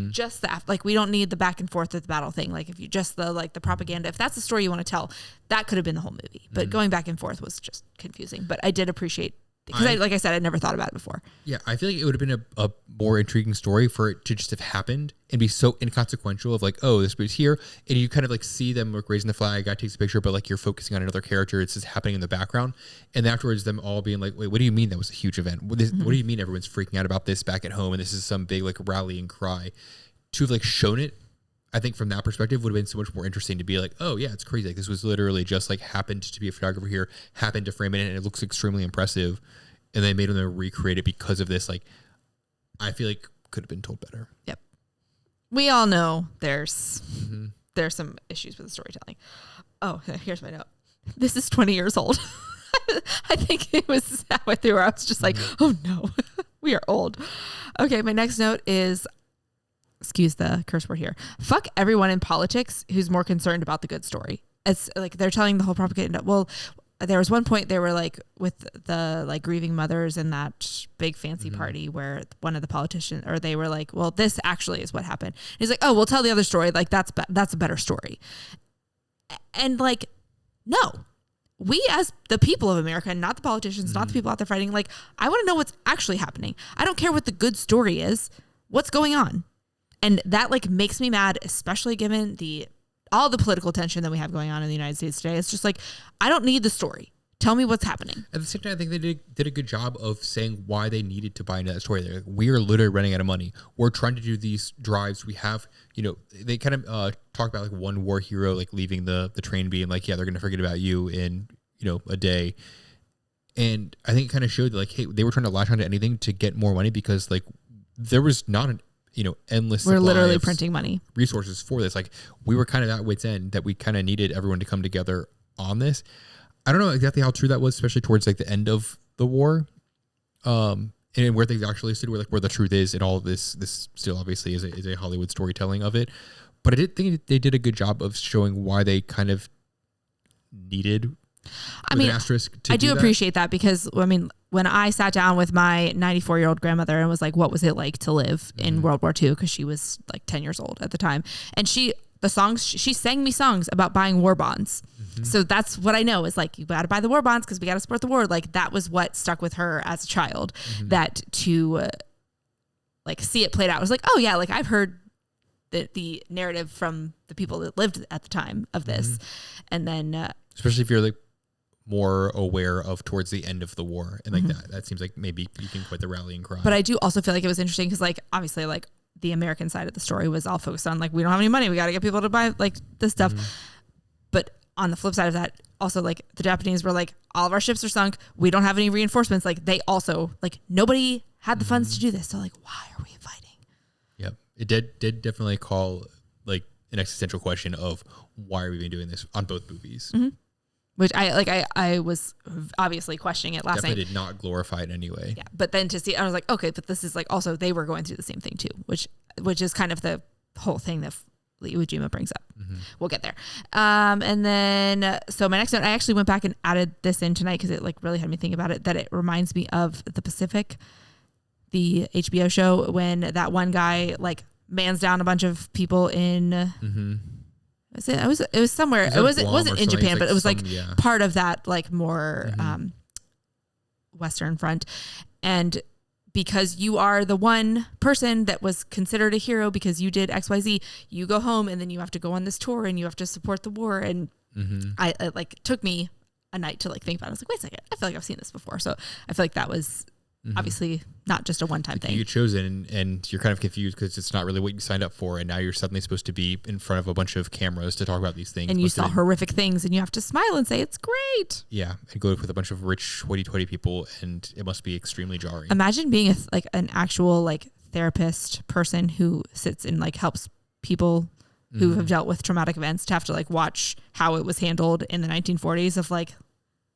Just that, like, we don't need the back and forth of the battle thing. Like, if you just the propaganda, if that's the story you want to tell, that could have been the whole movie. But going back and forth was just confusing. But I did appreciate, because like I said, I'd never thought about it before. Yeah, I feel like it would have been a more intriguing story for it to just have happened and be so inconsequential of like, oh, this was here, and you kind of like see them like raising the flag, guy takes a picture, but like you're focusing on another character, it's just happening in the background, and afterwards them all being like, wait, what do you mean that was a huge event? What do you mean everyone's freaking out about this back at home, and this is some big like rallying cry? To have like shown it, I think from that perspective would have been so much more interesting to be like, oh yeah, it's crazy. Like this was literally just like happened to be a photographer here, happened to frame it, and it looks extremely impressive. And they made them recreate it because of this. Like, I feel like could have been told better. Yep. We all know there's some issues with the storytelling. Oh, here's my note. This is 20 years old. I think it was halfway through where I was just like, oh no, we are old. Okay, my next note is, excuse the curse word here, fuck everyone in politics who's more concerned about the good story. It's like they're telling the whole propaganda. Well, there was one point they were like with the like grieving mothers in that big fancy party where one of the politicians, or they were like, well, this actually is what happened. And he's like, oh, we'll tell the other story. Like that's a better story. And like, no, we as the people of America, not the politicians, not the people out there fighting. Like, I want to know what's actually happening. I don't care what the good story is. What's going on? And that like makes me mad, especially given all the political tension that we have going on in the United States today. It's just like, I don't need the story. Tell me what's happening. At the same time, I think they did a good job of saying why they needed to buy into that story. They're like, we are literally running out of money. We're trying to do these drives. We have, they kind of talk about like one war hero, like leaving the train being like, yeah, they're going to forget about you in, a day. And I think it kind of showed that like, hey, they were trying to latch onto anything to get more money because like there was not an endless. We're literally printing money resources for this. Like we were kind of at wit's end that we kind of needed everyone to come together on this. I don't know exactly how true that was, especially towards like the end of the war, and where things actually stood, where the truth is, and all of this still obviously is a Hollywood storytelling of it. But I did think they did a good job of showing why they kind of needed. I mean, I do appreciate that because when I sat down with my 94-year-old grandmother and was like, what was it like to live in World War II? Because she was like 10 years old at the time. And she sang me songs about buying war bonds. So that's what I know is like, you got to buy the war bonds because we got to support the war. Like that was what stuck with her as a child, that to like see it played out. I was like, oh yeah, like I've heard the narrative from the people that lived at the time of this. And then especially if you're like more aware of towards the end of the war and like that seems like maybe you can quit the rallying cry. But I do also feel like it was interesting because like obviously like the American side of the story was all focused on like, we don't have any money, we got to get people to buy like this stuff. But on the flip side of that, also like the Japanese were like, all of our ships are sunk. We don't have any reinforcements. Like they also like nobody had the funds to do this. So like, why are we fighting? Yep. It did definitely call like an existential question of why are we even doing this on both movies? Which I was obviously questioning it last night. Definitely did not glorify it in any way. Yeah. But then to see, I was like, okay, but this is like also they were going through the same thing too, which is kind of the whole thing that Iwo Jima brings up. We'll get there. And then, so my next note, I actually went back and added this in tonight because it like really had me think about it, that it reminds me of The Pacific, the HBO show, when that one guy like mans down a bunch of people in, it was somewhere. It wasn't in Japan, but it was like part of that like more Western front. And because you are the one person that was considered a hero because you did XYZ, you go home and then you have to go on this tour and you have to support the war. And it like took me a night to like think about it. I was like, wait a second, I feel like I've seen this before. So I feel like that was obviously not just a one-time thing. You chose it and you're kind of confused because it's not really what you signed up for. And now you're suddenly supposed to be in front of a bunch of cameras to talk about these things. And you saw horrific things and you have to smile and say, it's great. Yeah. And go with a bunch of rich, hoity-toity people. And it must be extremely jarring. Imagine being an actual like therapist person who sits and like helps people who have dealt with traumatic events to have to like watch how it was handled in the 1940s of like,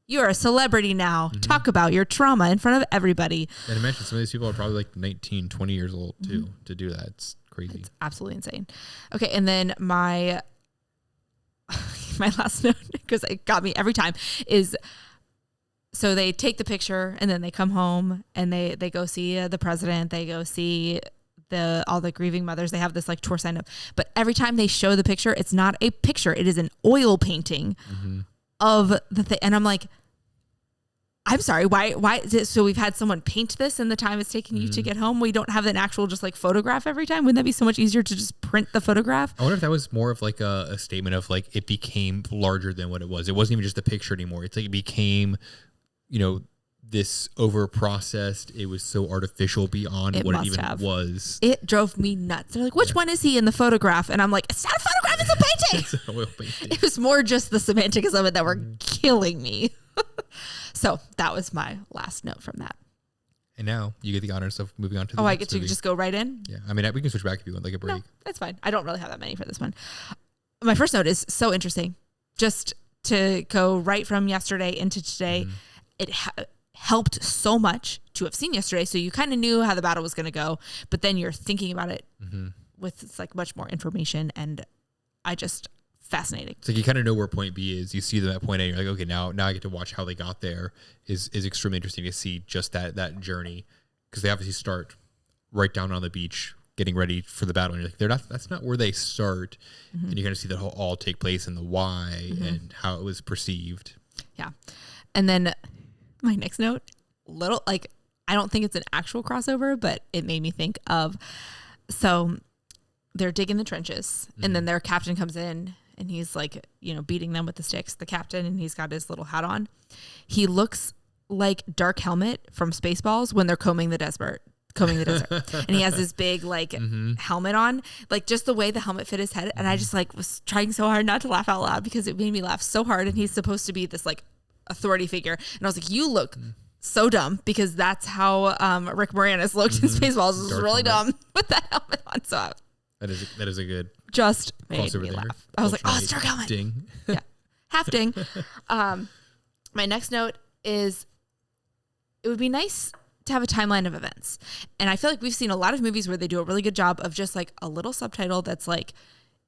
you're a celebrity now. Talk about your trauma in front of everybody. And imagine some of these people are probably like 19, 20 years old too to do that. It's crazy. It's absolutely insane. Okay. And then my last note, because it got me every time, is so they take the picture and then they come home and they go see the president. They go see all the grieving mothers. They have this like tour sign up, but every time they show the picture, it's not a picture. It is an oil painting of the thing. And I'm like, I'm sorry, why? So we've had someone paint this in the time it's taking you to get home. We don't have an actual just like photograph every time. Wouldn't that be so much easier to just print the photograph? I wonder if that was more of like a statement of like, it became larger than what it was. It wasn't even just a picture anymore. It's like it became, this over processed. It was so artificial beyond what it even was. It drove me nuts. They're like, which one is he in the photograph? And I'm like, it's not a photograph, it's a painting. It's an oil painting. It was more just the semantics of it that were killing me. So that was my last note from that. And now you get the honors of moving on to the I get to just go right in? Yeah. I mean, we can switch back if you want like a break. No, that's fine. I don't really have that many for this one. My first note is so interesting. Just to go right from yesterday into today, it helped so much to have seen yesterday. So you kind of knew how the battle was going to go, but then you're thinking about it with like much more information. And fascinating. It's like you kind of know where point B is. You see them at point A. You're like, okay, now I get to watch how they got there. Is extremely interesting to see just that journey, because they obviously start right down on the beach getting ready for the battle. And you're like, that's not where they start. And you kind of see that all take place and the why and how it was perceived. Yeah. And then my next note, I don't think it's an actual crossover, but it made me think of, so they're digging the trenches and then their captain comes in and he's like, beating them with the sticks, the captain, and he's got his little hat on. He looks like Dark Helmet from Spaceballs when they're combing the desert. And he has this big helmet on, like just the way the helmet fit his head. And I just like was trying so hard not to laugh out loud because it made me laugh so hard. And he's supposed to be this like authority figure. And I was like, you look so dumb, because that's how Rick Moranis looked in Spaceballs. It was really dumb with that helmet on. So that is a good just made me laugh. I was like, oh, it's Dark Helmet. Ding. Yeah. Half ding. My next note is it would be nice to have a timeline of events. And I feel like we've seen a lot of movies where they do a really good job of just like a little subtitle that's like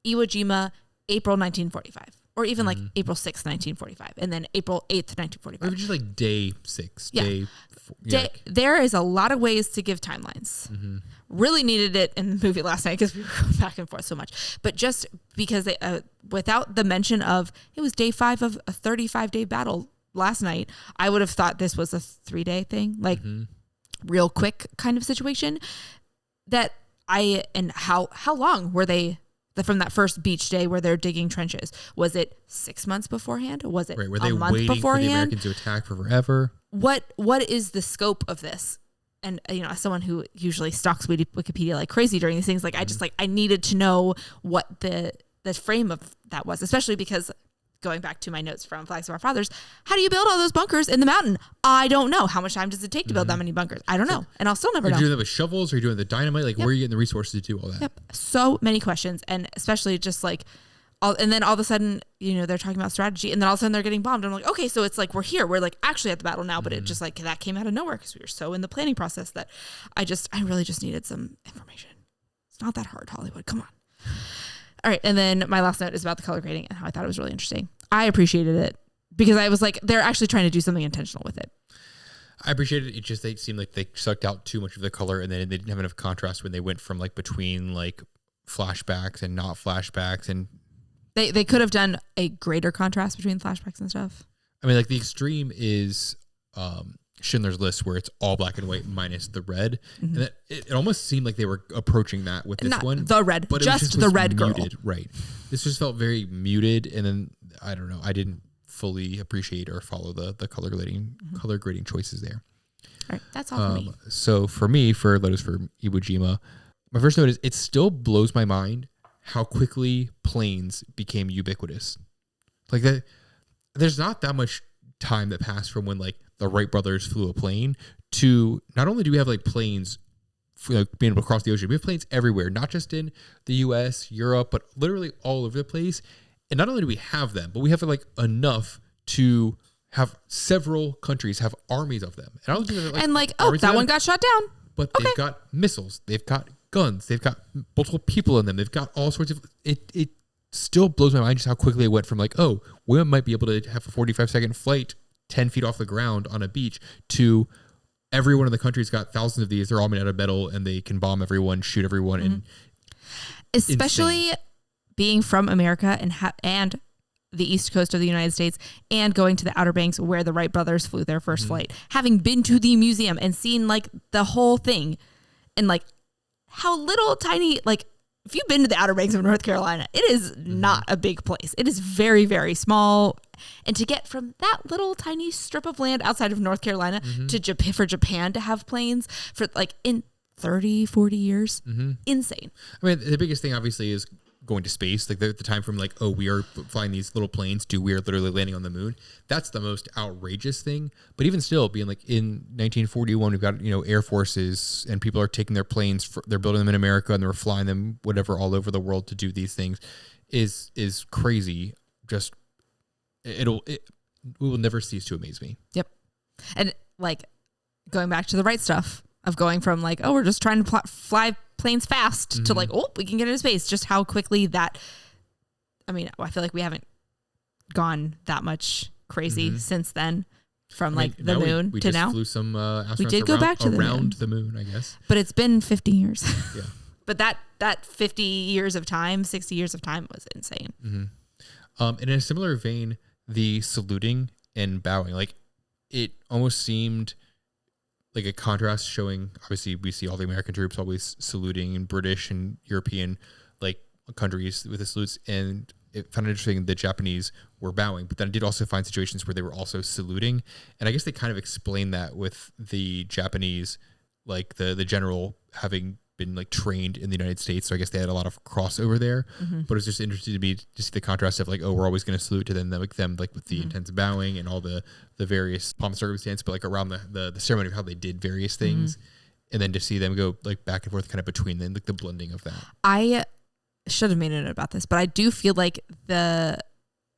Iwo Jima, April 1945. Or even like April 6th, 1945. And then April 8th, 1945. Or just like day 6. Yeah. There is a lot of ways to give timelines. Really needed it in the movie last night because we were going back and forth so much. But just because they, without the mention of it was day 5 of a 35-day battle last night, I would have thought this was a 3-day thing, like real quick kind of situation. How long were they from that first beach day where they're digging trenches? Was it 6 months beforehand? Was it were they a month waiting beforehand? For the Americans to attack for forever? What is the scope of this? And as someone who usually stalks Wikipedia like crazy during these things, like I needed to know what the frame of that was, especially because going back to my notes from Flags of Our Fathers, how do you build all those bunkers in the mountain? I don't know. How much time does it take to build that many bunkers? I don't know. And I'll still never know. Are you doing that with shovels? Are you doing the dynamite? Like, where are you getting the resources to do all that? So many questions. And especially just like, and then all of a sudden, they're talking about strategy, and then all of a sudden they're getting bombed. I'm like, okay, so it's like we're here. We're like actually at the battle now, but it just like that came out of nowhere because we were so in the planning process that I really just needed some information. It's not that hard, Hollywood. Come on. All right, and then my last note is about the color grading and how I thought it was really interesting. I appreciated it because I was like, they're actually trying to do something intentional with it. I appreciated it. It just they seemed like they sucked out too much of the color, and then they didn't have enough contrast when they went from like between like flashbacks and not flashbacks and. They could have done a greater contrast between flashbacks and stuff. I mean, like the extreme is Schindler's List, where it's all black and white minus the red, and that, it almost seemed like they were approaching that with this Not one. The red, but just the red girl. Muted, right? This just felt very muted, and then I don't know. I didn't fully appreciate or follow the color grading choices there. All right, that's all for me. So for me, for Letters from Iwo Jima, my first note is it still blows my mind how quickly planes became ubiquitous. Like that, there's not that much time that passed from when like the Wright brothers flew a plane to not only do we have like planes being able to cross the ocean, we have planes everywhere, not just in the US, Europe, but literally all over the place. And not only do we have them, but we have like enough to have several countries have armies of them. And I don't think that one got shot down. But they've got missiles, they've got guns, they've got multiple people in them, they've got all sorts of it still blows my mind just how quickly it went from like, oh, we might be able to have a 45-second flight 10 feet off the ground on a beach to every one of the countries got thousands of these. They're all made out of metal and they can bomb everyone, shoot everyone. And especially insane. Being from America and the East Coast of the United States and going to the Outer Banks where the Wright brothers flew their first flight, having been to the museum and seen like the whole thing and like how little tiny, like if you've been to the Outer Banks of North Carolina, it is not a big place. It is very, very small. And to get from that little tiny strip of land outside of North Carolina to for Japan to have planes for like in 30, 40 years, insane. I mean, the biggest thing obviously is going to space, like the time from like, oh, we are flying these little planes to we are literally landing on the moon. That's the most outrageous thing. But even still, being like in 1941, we've got air forces and people are taking their planes, they're building them in America and they're flying them whatever all over the world to do these things is crazy. Just it will never cease to amaze me. Yep. And like going back to the right stuff of going from like, oh, we're just trying to fly planes fast to like, oh, we can get into space. Just how quickly that, I mean, I feel like we haven't gone that much crazy since then from like the moon we to just now. Flew some astronauts we did go back to around the moon, I guess. But it's been 50 years. Yeah. But that 50 years of time, 60 years of time was insane. In a similar vein, the saluting and bowing, like it almost seemed like a contrast showing, obviously we see all the American troops always saluting and British and European like countries with the salutes. And it found it interesting the Japanese were bowing, but then I did also find situations where they were also saluting. And I guess they kind of explained that with the Japanese, like the general having been like trained in the United States. So I guess they had a lot of crossover there, but it's just interesting to me to see the contrast of like, oh, we're always going to salute to them with the intense bowing and all the various pomp and circumstance, but like around the ceremony of how they did various things. And then to see them go like back and forth kind of between them, like the blending of that. I should have made a note about this, but I do feel like the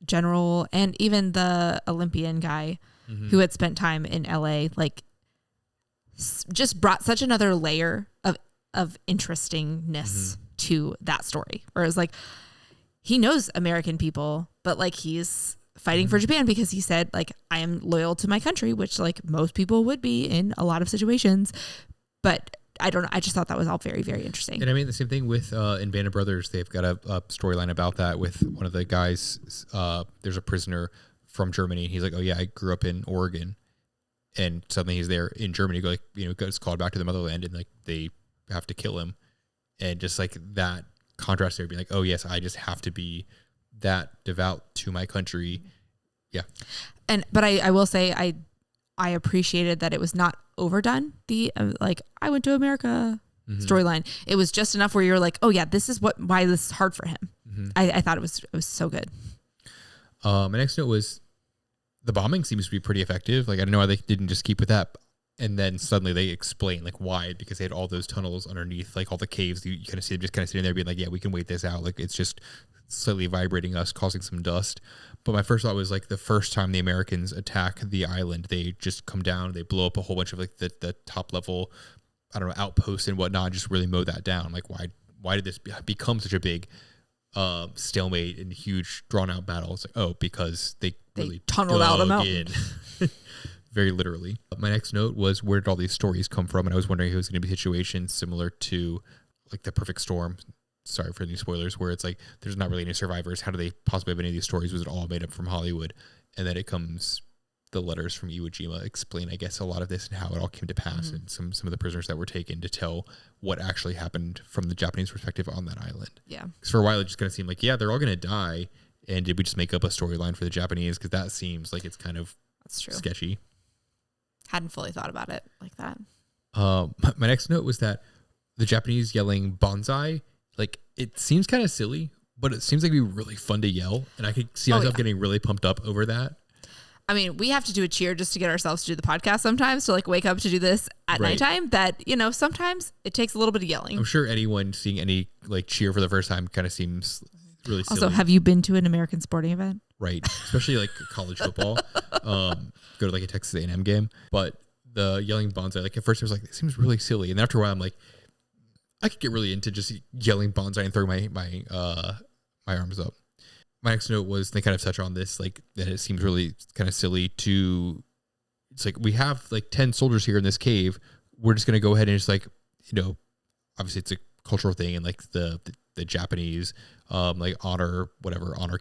general and even the Olympian guy who had spent time in LA, like just brought such another layer of interestingness to that story. Whereas like he knows American people, but like he's fighting for Japan because he said like, I am loyal to my country, which like most people would be in a lot of situations. But I don't know. I just thought that was all very, very interesting. And I mean, the same thing with in Band of Brothers, they've got a storyline about that with one of the guys. There's a prisoner from Germany. And he's like, oh yeah, I grew up in Oregon. And suddenly he's there in Germany, gets called back to the motherland and like they have to kill him. And just like that contrast there being like, oh yes, I just have to be that devout to my country. Yeah. But I will say I appreciated that it was not overdone. The like I went to America storyline. It was just enough where you're like, oh yeah, this is why this is hard for him. I thought it was so good. My next note was the bombing seems to be pretty effective. Like, I don't know why they didn't just keep with that. And then suddenly they explain like why, because they had all those tunnels underneath, like all the caves. You kind of see them just kind of sitting there being like, yeah, we can wait this out. Like, it's just slightly vibrating us, causing some dust. But my first thought was like the first time the Americans attack the island, they just come down, they blow up a whole bunch of like the top level, I don't know, outposts and whatnot, and just really mow that down. Like, why did this become such a big stalemate and huge drawn out battle? It's like, oh, because they really tunneled out a mountain. Very literally. My next note was, where did all these stories come from? And I was wondering if it was going to be a situation similar to like The Perfect Storm. Sorry for any spoilers, where it's like there's not really any survivors. How do they possibly have any of these stories? Was it all made up from Hollywood? And then it comes the letters from Iwo Jima explain, I guess, a lot of this and how it all came to pass, and some of the prisoners that were taken to tell what actually happened from the Japanese perspective on that island. Yeah. Because for a while it just kind of seemed like, yeah, they're all going to die. And did we just make up a storyline for the Japanese? Because that seems like it's kind of That's true. sketchy. Hadn't fully thought about it like that. My next note was that the Japanese yelling bonsai, like, it seems kind of silly, but it seems like it'd be really fun to yell. And I could see myself getting really pumped up over that. I mean, we have to do a cheer just to get ourselves to do the podcast sometimes, to like wake up to do this at nighttime, that, you know, sometimes it takes a little bit of yelling. I'm sure anyone seeing any like cheer for the first time kind of seems really silly. Also, have you been to an American sporting event? Right. Especially like college football. Go to like a Texas A&M game. But the yelling bonsai, like at first I was like, it seems really silly. And after a while I'm like, I could get really into just yelling bonsai and throwing my arms up. My next note was, they kind of touch on this, like that it seems really kind of silly to, it's like we have like 10 soldiers here in this cave. We're just going to go ahead and just like, you know, obviously it's a cultural thing, and like the Japanese, like honor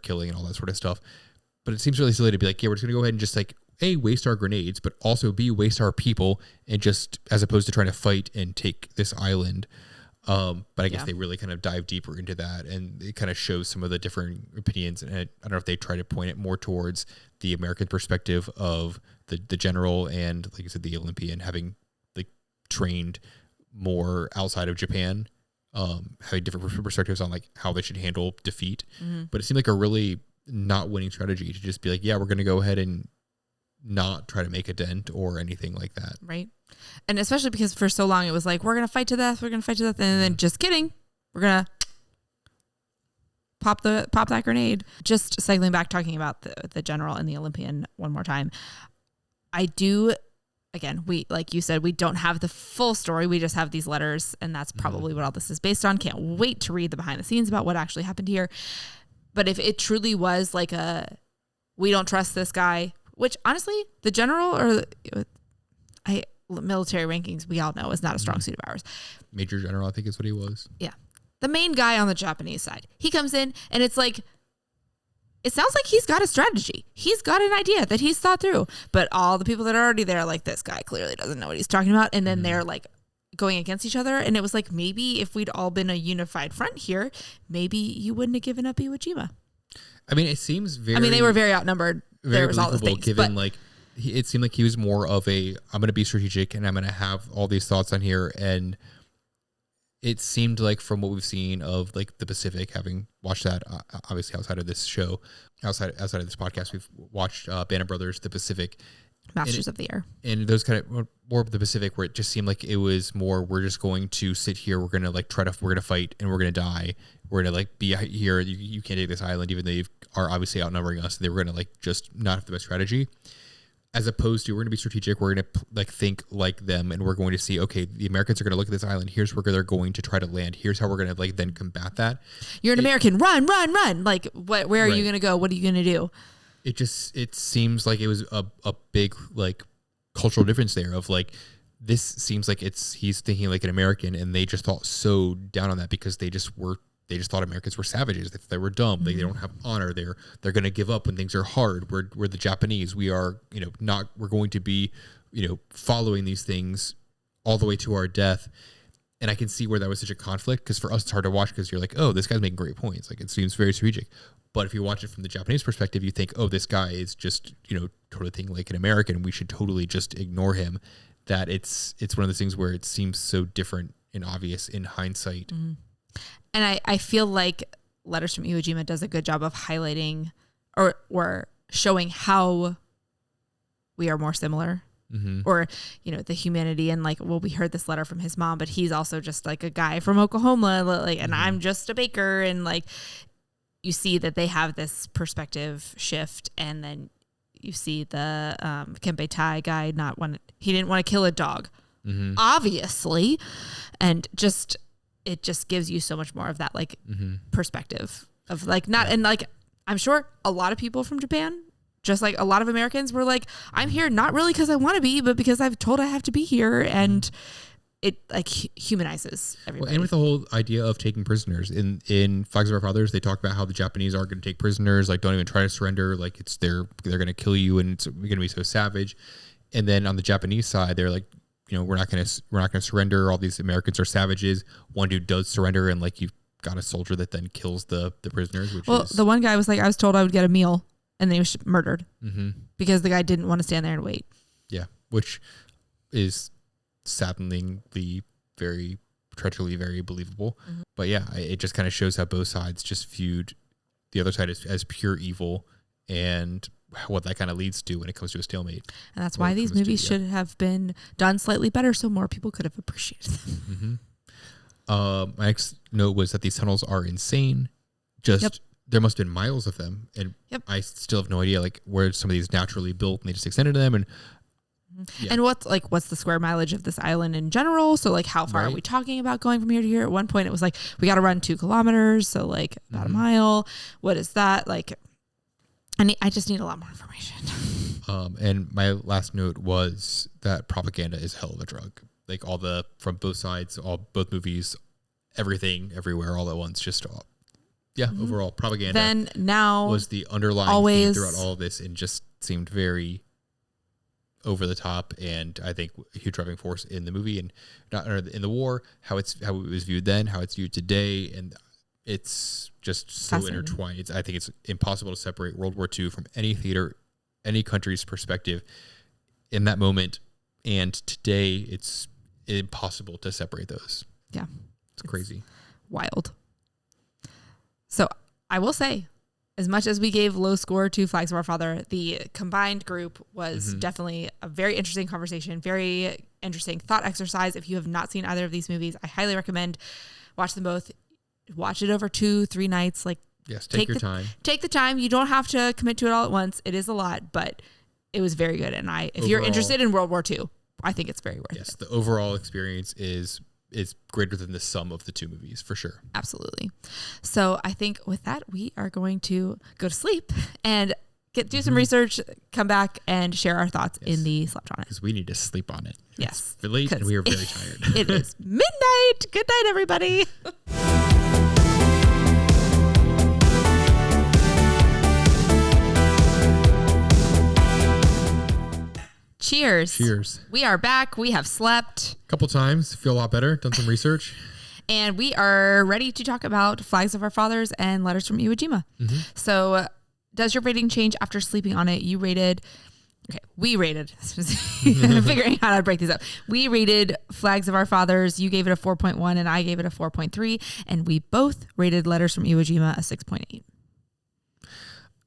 killing and all that sort of stuff. But it seems really silly to be like, yeah, we're just going to go ahead and just like, A, waste our grenades, but also B, waste our people, and just, as opposed to trying to fight and take this island. But I guess they really kind of dive deeper into that, and it kind of shows some of the different opinions. And I don't know if they try to point it more towards the American perspective of the general and, like I said, the Olympian having like trained more outside of Japan, having different perspectives on like how they should handle defeat. But it seemed like a really not winning strategy to just be like, yeah, we're going to go ahead and not try to make a dent or anything like that. Right. And especially because for so long it was like, we're going to fight to death. And then, just kidding, we're going to pop that grenade. Just cycling back, talking about the general and the Olympian one more time. I do, again, we, like you said, we don't have the full story. We just have these letters, and that's probably what all this is based on. Can't wait to read the behind the scenes about what actually happened here. But if it truly was like we don't trust this guy, which honestly, the general or military rankings, we all know is not a strong suit of ours. Major general, I think is what he was. Yeah. The main guy on the Japanese side, he comes in and it's like, it sounds like he's got a strategy. He's got an idea that he's thought through, but all the people that are already there are like, this guy clearly doesn't know what he's talking about. And then they're like going against each other. And it was like, maybe if we'd all been a unified front here, maybe you wouldn't have given up Iwo Jima. I mean, it seems very... I mean, they were very outnumbered. There was all the things. Given, like, it seemed like he was more of I'm going to be strategic and I'm going to have all these thoughts on here. And it seemed like, from what we've seen of like the Pacific, having watched that, obviously outside of this show, outside of this podcast, we've watched Band of Brothers, The Pacific. Masters of the Air. And those kind of more of the Pacific, where it just seemed like it was more, we're just going to sit here, we're going to like we're going to fight and we're going to die. We're going to like be here. You can't take this island, even though you are obviously outnumbering us. They were going to like just not have the best strategy, as opposed to, we're going to be strategic. We're going to like think like them, and we're going to see, okay, the Americans are going to look at this island. Here's where they're going to try to land. Here's how we're going to like then combat that. You're an American. Run. Like, where are you going to go? What are you going to do? It seems like it was a big like cultural difference there of like, this seems like he's thinking like an American, and they just thought so down on that because they just thought Americans were savages. They were dumb. They don't have honor. They're going to give up when things are hard. We're the Japanese. We are, we're going to be, following these things all the way to our death. And I can see where that was such a conflict, because for us, it's hard to watch because you're like, oh, this guy's making great points. Like, it seems very strategic. But if you watch it from the Japanese perspective, you think, oh, this guy is just, totally thinking like an American. We should totally just ignore him. That it's one of those things where it seems so different and obvious in hindsight. Mm-hmm. And I feel like Letters from Iwo Jima does a good job of highlighting or showing how we are more similar. Or, the humanity and like, well, we heard this letter from his mom, but he's also just like a guy from Oklahoma, like, and I'm just a baker. And like, you see that they have this perspective shift. And then you see the Kempe Tai guy he didn't want to kill a dog, obviously. And it just gives you so much more of that like perspective of like and like, I'm sure a lot of people from Japan, just like a lot of Americans, were like, I'm here not really because I want to be, but because I've told I have to be here. And it like humanizes everybody. Well, and with the whole idea of taking prisoners in Flags of Our Fathers, they talk about how the Japanese aren't going to take prisoners, like don't even try to surrender, like they're going to kill you and it's going to be so savage. And then on the Japanese side, they're like, we're not going to surrender. All these Americans are savages. One dude does surrender, and like you've got a soldier that then kills the prisoners. The one guy was like, I was told I would get a meal. And then he was murdered because the guy didn't want to stand there and wait. Yeah, which is saddeningly very tragically very believable. But yeah, it just kind of shows how both sides just viewed the other side as pure evil and what that kind of leads to when it comes to a stalemate. And that's why these movies should have been done slightly better so more people could have appreciated them. My next note was that these tunnels are insane. There must have been miles of them, and I still have no idea like where some of these naturally built, and they just extended them. And and what's the square mileage of this island in general? So like, how far are we talking about going from here to here? At one point, it was like we got to run 2 kilometers, so like about a mile. What is that like? I just need a lot more information. And my last note was that propaganda is a hell of a drug. Like from both sides, both movies, everything, everywhere, all at once, just. Overall propaganda then now was the underlying theme throughout all of this and just seemed very over the top, and I think a huge driving force in the movie and not in the war, how it was viewed then, how it's viewed today, and it's just so intertwined. I think it's impossible to separate World War II from any theater, any country's perspective in that moment, and today it's impossible to separate those. Yeah. It's crazy. Wild. So I will say, as much as we gave low score to Flags of Our Father, the combined group was definitely a very interesting conversation, very interesting thought exercise. If you have not seen either of these movies, I highly recommend watch them both. Watch it over 2-3 nights. Like, yes, take your time. Take the time. You don't have to commit to it all at once. It is a lot, but it was very good. And if you're interested in World War II, I think it's very worth it. Yes, the overall experience is greater than the sum of the 2 movies, for sure. Absolutely. So I think with that, we are going to go to sleep and do some research, come back and share our thoughts in the Slept On It. Because we need to sleep on it. Yes. It's late and we are very tired. It is midnight. Good night, everybody. Cheers. Cheers. We are back. We have slept. A couple times. Feel a lot better. Done some research. And we are ready to talk about Flags of Our Fathers and Letters from Iwo Jima. So does your rating change after sleeping on it? We rated, figuring out how to break these up. We rated Flags of Our Fathers. You gave it a 4.1 and I gave it a 4.3. And we both rated Letters from Iwo Jima a 6.8.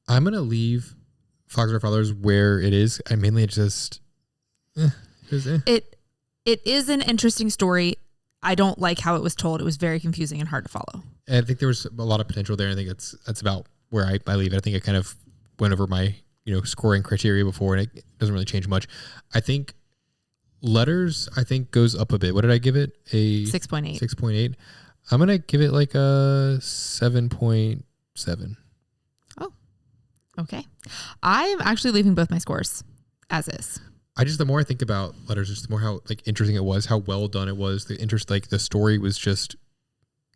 I'm going to leave Flags of Our Fathers where it is. I mainly just... It is an interesting story. I don't like how it was told. It was very confusing and hard to follow. I think there was a lot of potential there. I think that's about where I leave it. I think I kind of went over my scoring criteria before, and it doesn't really change much. I think Letters goes up a bit. What did I give it? A 6.8. 6.8. I'm gonna give it like a 7.7. Oh, okay. I'm actually leaving both my scores as is. The more I think about Letters, just the more how like interesting it was, how well done it was. The story was just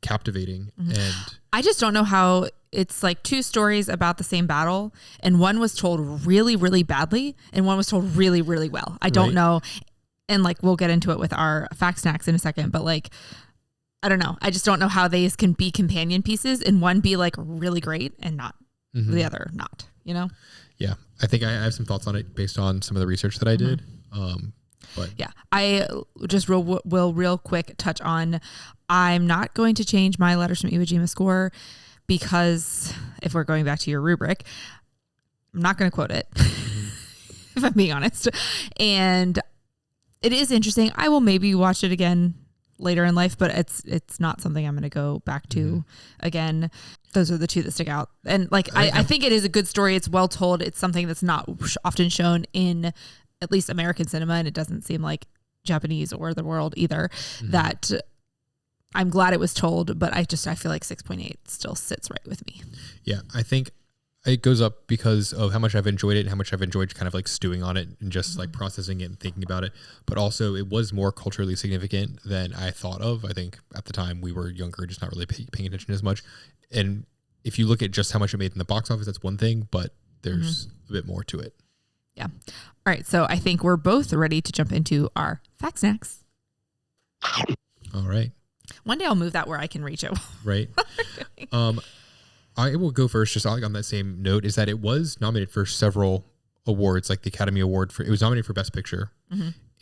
captivating. And I just don't know how it's like 2 stories about the same battle, and one was told really, really badly, and one was told really, really well. I don't know. And like, we'll get into it with our fact snacks in a second, but like, I don't know. I just don't know how these can be companion pieces and one be like really great and not the other not, Yeah. I think I have some thoughts on it based on some of the research that I did. But yeah, I just will real quick touch on, I'm not going to change my Letters from Iwo Jima score because if we're going back to your rubric, I'm not going to quote it, if I'm being honest. And it is interesting. I will maybe watch it again later in life, but it's not something I'm going to go back to again. Those are the two that stick out. And like, I think it is a good story. It's well told. It's something that's not often shown in at least American cinema. And it doesn't seem like Japanese or the world either, that I'm glad it was told, but I feel like 6.8 still sits right with me. Yeah. I think it goes up because of how much I've enjoyed it and how much I've enjoyed kind of like stewing on it and just like processing it and thinking about it. But also it was more culturally significant than I thought of. I think at the time we were younger, just not really paying attention as much. And if you look at just how much it made in the box office, that's one thing, but there's a bit more to it. Yeah. All right. So I think we're both ready to jump into our fact snacks. All right. One day I'll move that where I can reach it. Right. I will go first, just on that same note, is that it was nominated for several awards, like the Academy Award it was nominated for Best Picture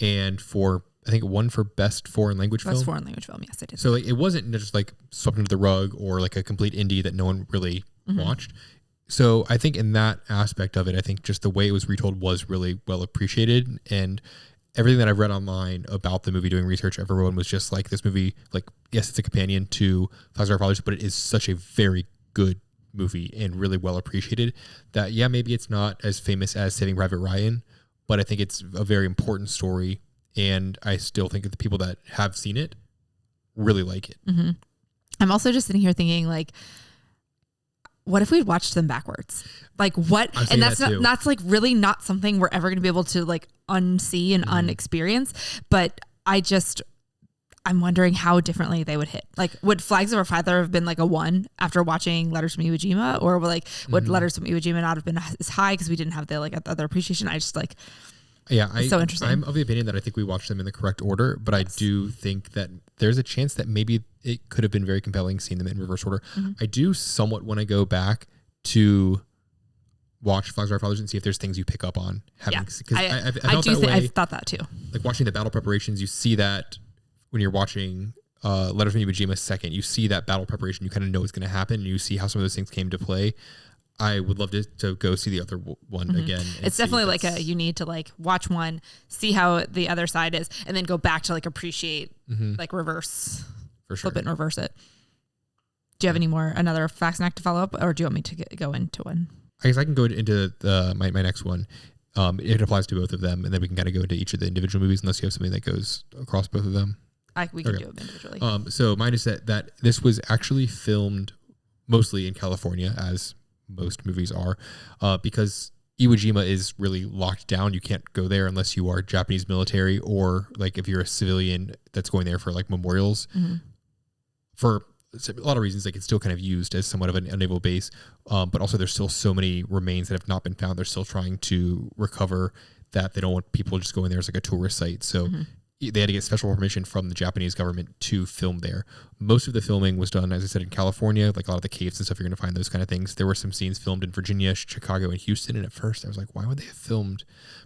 and for, I think, one for Best Foreign Language Film. Best Foreign Language Film, yes, I did. So like, it wasn't just like swept under the rug or like a complete indie that no one really watched. So I think in that aspect of it, I think just the way it was retold was really well appreciated. And everything that I've read online about the movie, doing research, everyone was just like, this movie, like, yes, it's a companion to Flags of Our Fathers, but it is such a very good movie and really well appreciated that, yeah, maybe it's not as famous as Saving Private Ryan, but I think it's a very important story. And I still think that the people that have seen it really like it. I'm also just sitting here thinking, like, what if we watched them backwards? Like, what? And that's like really not something we're ever going to be able to like unsee and unexperience. But I'm wondering how differently they would hit. Like, would Flags of Our Father have been like a 1 after watching Letters from Iwo Jima, or would Letters from Iwo Jima not have been as high because we didn't have the like other appreciation? I just like. Yeah, so interesting. I'm of the opinion that I think we watched them in the correct order, but I do think that there's a chance that maybe it could have been very compelling seeing them in reverse order. I do somewhat want to go back to watch Flags of Our Fathers and see if there's things you pick up on. I thought that too. Like watching the battle preparations, you see that when you're watching Letters from Iwo Jima second, you see that battle preparation, you kind of know what's going to happen, and you see how some of those things came to play. I would love to go see the other one again. It's definitely like you need to like watch one, see how the other side is, and then go back to like appreciate, like reverse, for sure, flip it and reverse it. Do you have another fact snack to follow up, or do you want me to go into one? I guess I can go into my next one. It applies to both of them, and then we can kind of go into each of the individual movies unless you have something that goes across both of them. We can do them individually. So mine is that this was actually filmed mostly in California, as most movies are, because Iwo Jima is really locked down. You can't go there unless you are Japanese military, or like if you're a civilian that's going there for like memorials. For a lot of reasons, like it's still kind of used as somewhat of a naval base, but also there's still so many remains that have not been found. They're still trying to recover that. They don't want people just going there as like a tourist site. So they had to get special permission from the Japanese government to film there. Most of the filming was done, as I said, in California, like a lot of the caves and stuff, you're going to find those kind of things. There were some scenes filmed in Virginia, Chicago, and Houston. And at first I was like, why would they have filmed?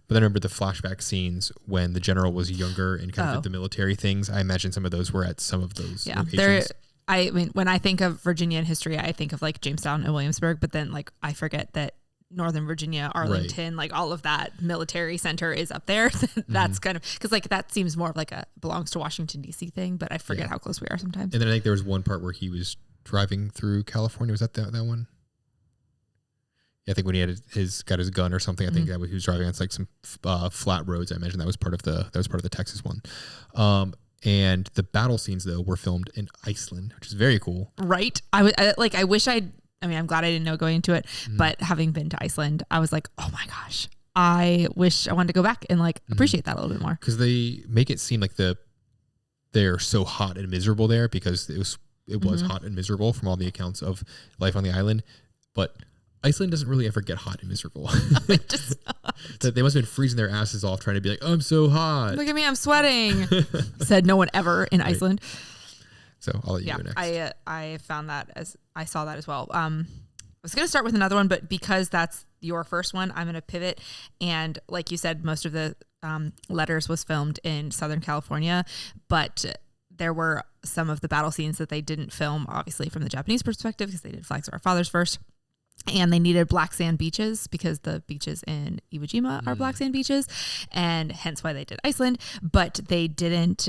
But then I remember the flashback scenes when the general was younger and kind of did the military things. I imagine some of those were at some of those locations. I mean, when I think of Virginia and history, I think of like Jamestown and Williamsburg, but then like I forget that Northern Virginia, Arlington, like all of that military center is up there. That's kind of, because like that seems more of like belongs to Washington DC thing, but I forget how close we are sometimes. And then I think there was one part where he was driving through California. Was that one? Yeah, I think when he had got his gun or something, I think that he was driving on like some flat roads. I imagine that was part of the Texas one. And the battle scenes though were filmed in Iceland, which is very cool. Right. I'm glad I didn't know going into it, but having been to Iceland, I was like, oh my gosh, I wish I wanted to go back and like appreciate that a little bit more. Because they make it seem like they're so hot and miserable there, because it was hot and miserable from all the accounts of life on the island. But Iceland doesn't really ever get hot and miserable. It just they must have been freezing their asses off trying to be like, oh, I'm so hot. Look at me, I'm sweating. Said no one ever in Iceland. So I'll let you go next. I found that I saw that as well. I was going to start with another one, but because that's your first one, I'm going to pivot. And like you said, most of the Letters was filmed in Southern California, but there were some of the battle scenes that they didn't film, obviously from the Japanese perspective, because they did Flags of Our Fathers first. And they needed black sand beaches because the beaches in Iwo Jima are black sand beaches, and hence why they did Iceland. But they didn't,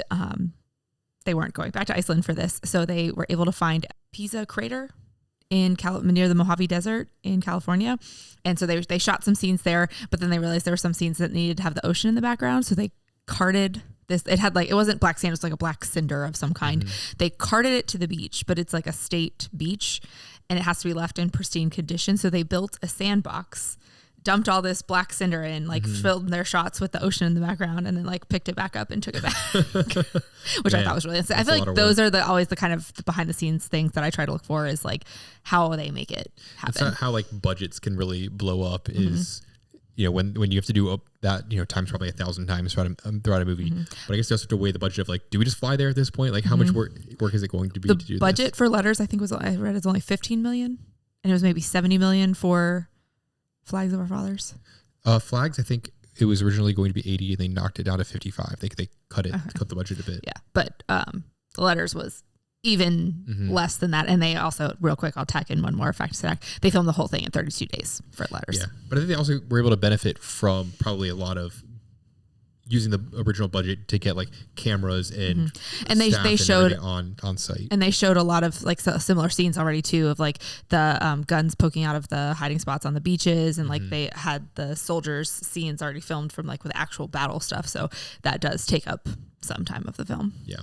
they weren't going back to Iceland for this. So they were able to find Pisa crater in near the Mojave Desert in California. And so they shot some scenes there, but then they realized there were some scenes that needed to have the ocean in the background. So they carted this. It had like, it wasn't black sand, it was like a black cinder of some kind. They carted it to the beach, but it's like a state beach and it has to be left in pristine condition. So they built a sandbox, dumped all this black cinder in, like filled their shots with the ocean in the background, and then like picked it back up and took it back, which I thought was really insane. I feel like those are always the kind of the behind the scenes things that I try to look for, is like how they make it happen. It's not how like budgets can really blow up is, you know, when you have to do that, you know, times probably 1,000 times throughout a movie. But I guess you also have to weigh the budget of like, do we just fly there at this point? Like how much work is it going to be to do the budget for Letters, I think I read it's only 15 million, and it was maybe 70 million for Flags of Our Fathers. Flags, I think it was originally going to be 80 and they knocked it down to 55. They cut the budget a bit. Yeah. But the Letters was even less than that. And they also, real quick, I'll tack in one more fact. They filmed the whole thing in 32 days for Letters. Yeah. But I think they also were able to benefit from probably a lot of using the original budget to get like cameras and they showed on site, and they showed a lot of like similar scenes already too, of like the guns poking out of the hiding spots on the beaches, and like they had the soldiers scenes already filmed from like with actual battle stuff. So that does take up some time of the film. Yeah.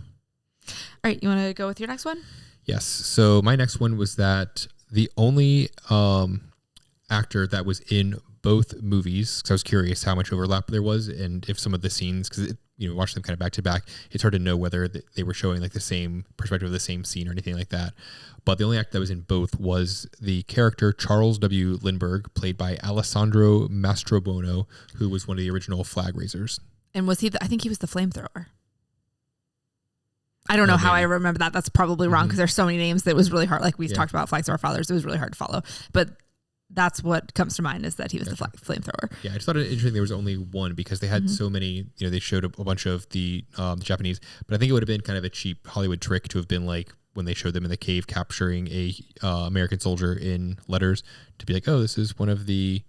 All right, you want to go with your next one? Yes. So my next one was that the only actor that was in both movies, because I was curious how much overlap there was, and if some of the scenes, because watch them kind of back to back, it's hard to know whether they were showing like the same perspective of the same scene or anything like that. But the only actor that was in both was the character Charles W. Lindbergh, played by Alessandro Mastrobuono, who was one of the original flag raisers. And was he? I think he was the flamethrower. I don't know how I remember that. That's probably wrong because there's so many names that it was really hard. Like we talked about Flags of Our Fathers, it was really hard to follow, but that's what comes to mind, is that he was the flamethrower. Yeah, I just thought it interesting there was only one, because they had so many, they showed a bunch of the Japanese, but I think it would have been kind of a cheap Hollywood trick to have been like, when they showed them in the cave capturing a American soldier in Letters, to be like, oh, this is one of the,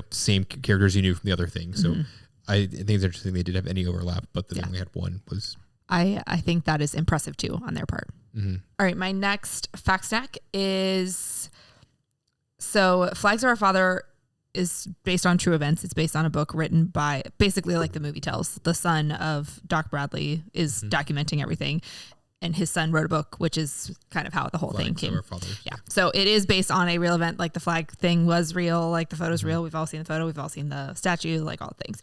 same characters you knew from the other thing. So I think it's interesting they didn't have any overlap, but they only had one. I think that is impressive too on their part. All right, my next fact stack is... So Flags of Our Father is based on true events. It's based on a book written by, basically like the movie tells, the son of Doc Bradley is documenting everything. And his son wrote a book, which is kind of how the whole thing came. Yeah. So it is based on a real event. Like the flag thing was real. Like the photo's real. We've all seen the photo. We've all seen the statue, like all things.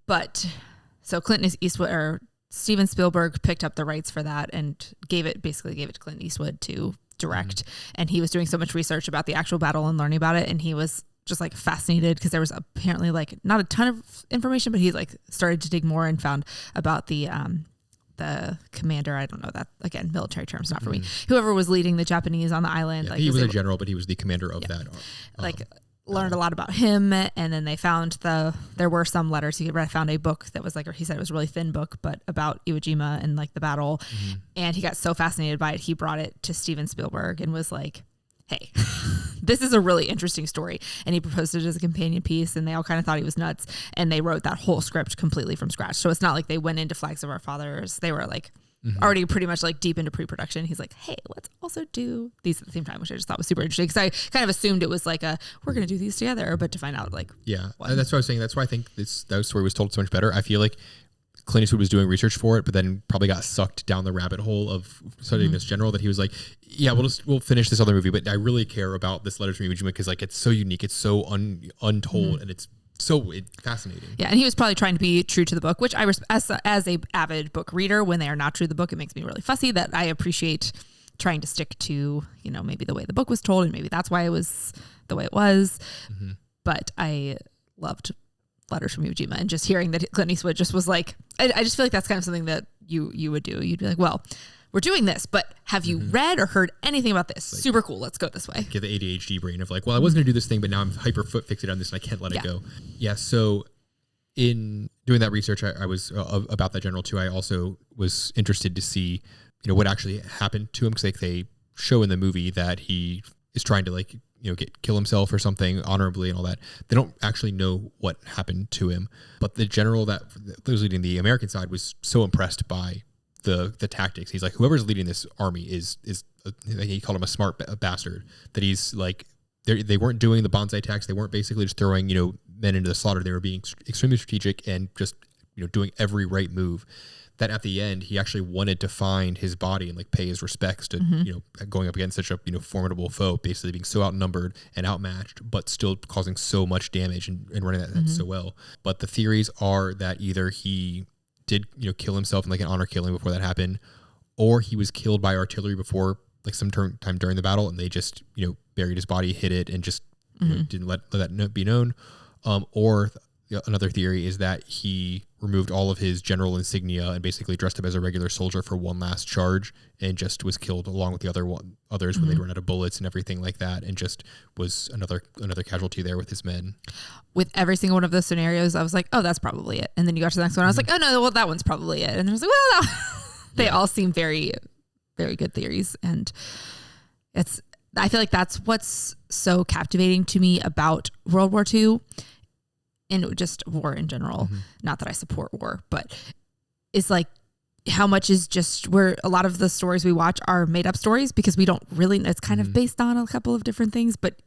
But so Clint Eastwood, or Steven Spielberg, picked up the rights for that and gave it to Clint Eastwood to direct. And he was doing so much research about the actual battle and learning about it, and he was just like fascinated because there was apparently like not a ton of information, but he like started to dig more and found about the commander. I don't know, that again, military terms, not for me, whoever was leading the Japanese on the island. Like he was a general, but he was the commander of that learned a lot about him. And then they found there were some letters. He found a book that was like, or he said it was a really thin book, but about Iwo Jima and like the battle. And he got so fascinated by it, he brought it to Steven Spielberg and was like, hey, this is a really interesting story. And he proposed it as a companion piece, and they all kind of thought he was nuts. And they wrote that whole script completely from scratch. So it's not like they went into Flags of Our Fathers. They were like already pretty much like deep into pre-production. He's like, hey, let's also do these at the same time, which I just thought was super interesting, because I kind of assumed it was like we're going to do these together, but to find out like, that's what I was saying. That's why I think that story was told so much better. I feel like Clint Eastwood was doing research for it, but then probably got sucked down the rabbit hole of studying this general, that he was like, yeah, we'll finish this other movie, but I really care about this Letters from Iwo Jima because like it's so unique, it's so untold, and it's so fascinating. Yeah, and he was probably trying to be true to the book, which I as a avid book reader, when they are not true to the book, it makes me really fussy. That I appreciate trying to stick to, maybe the way the book was told, and maybe that's why it was the way it was. But I loved Letters from Iwo Jima, and just hearing that Clint Eastwood just was like, I just feel like that's kind of something that you would do. You'd be like, well, we're doing this, but have you read or heard anything about this? Like, super cool. Let's go this way. Get the ADHD brain of like, well, I was going to do this thing, but now I'm hyper foot fixated on this and I can't let it go. Yeah. So in doing that research, I was about that general too. I also was interested to see, what actually happened to him, because they show in the movie that he is trying to like, kill himself or something honorably and all that. They don't actually know what happened to him. But the general that was leading the American side was so impressed by the tactics. He's like, whoever's leading this army is he called him a smart bastard. That he's like, they weren't doing the bonsai attacks. They weren't basically just throwing, men into the slaughter. They were being extremely strategic and just, doing every right move. That at the end, he actually wanted to find his body and like pay his respects to, going up against such a, formidable foe, basically being so outnumbered and outmatched, but still causing so much damage and running that so well. But the theories are that either he did, kill himself in like an honor killing before that happened, or he was killed by artillery before like some time during the battle, and they just, buried his body, hid it, and just didn't let that be known. Or another theory is that he removed all of his general insignia and basically dressed up as a regular soldier for one last charge and just was killed along with the others when they'd run out of bullets and everything like that, and just was another casualty there with his men. With every single one of those scenarios, I was like, oh, that's probably it. And then you got to the next one, I was like, oh no, well, that one's probably it. And I was like, well, they all seem very, very good theories. And I feel like that's what's so captivating to me about World War II and just war in general. Not that I support war, but it's like how much is just where a lot of the stories we watch are made up stories because we don't really, it's kind of based on a couple of different things, but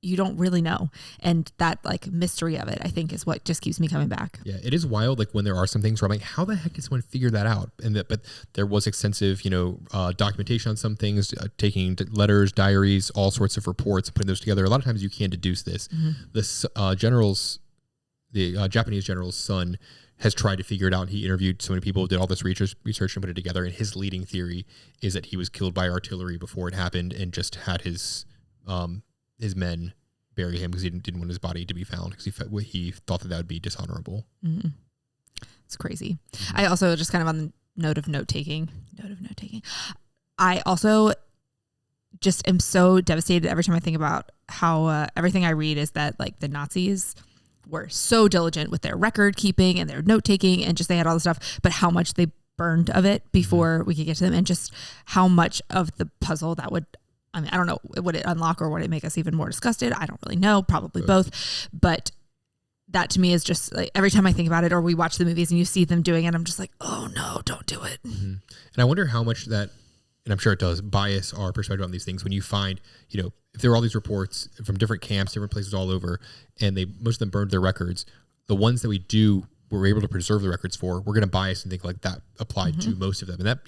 you don't really know. And that like mystery of it, I think, is what just keeps me coming back. Yeah, it is wild. Like when there are some things where I'm like, how the heck did someone figure that out? But there was extensive, documentation on some things, taking letters, diaries, all sorts of reports, and putting those together. A lot of times you can deduce this. This the Japanese general's son has tried to figure it out. He interviewed so many people, did all this research and put it together. And his leading theory is that he was killed by artillery before it happened and just had his men bury him because he didn't want his body to be found because he thought that would be dishonorable. It's crazy. I also, just kind of on the note of note taking, I also just am so devastated every time I think about how everything I read is that like the Nazis were so diligent with their record keeping and their note taking, and just they had all the stuff, but how much they burned of it before we could get to them, and just how much of the puzzle that would, I mean, I don't know, would it unlock or would it make us even more disgusted? I don't really know, probably both. But that to me is just like every time I think about it, or we watch the movies and you see them doing it, I'm just like, oh no, don't do it. And I wonder how much that, and I'm sure it does, bias our perspective on these things. When you find, if there are all these reports from different camps, different places all over, and most of them burned their records, the ones that we're able to preserve the records for, we're going to bias and think like that applied to most of them. And that,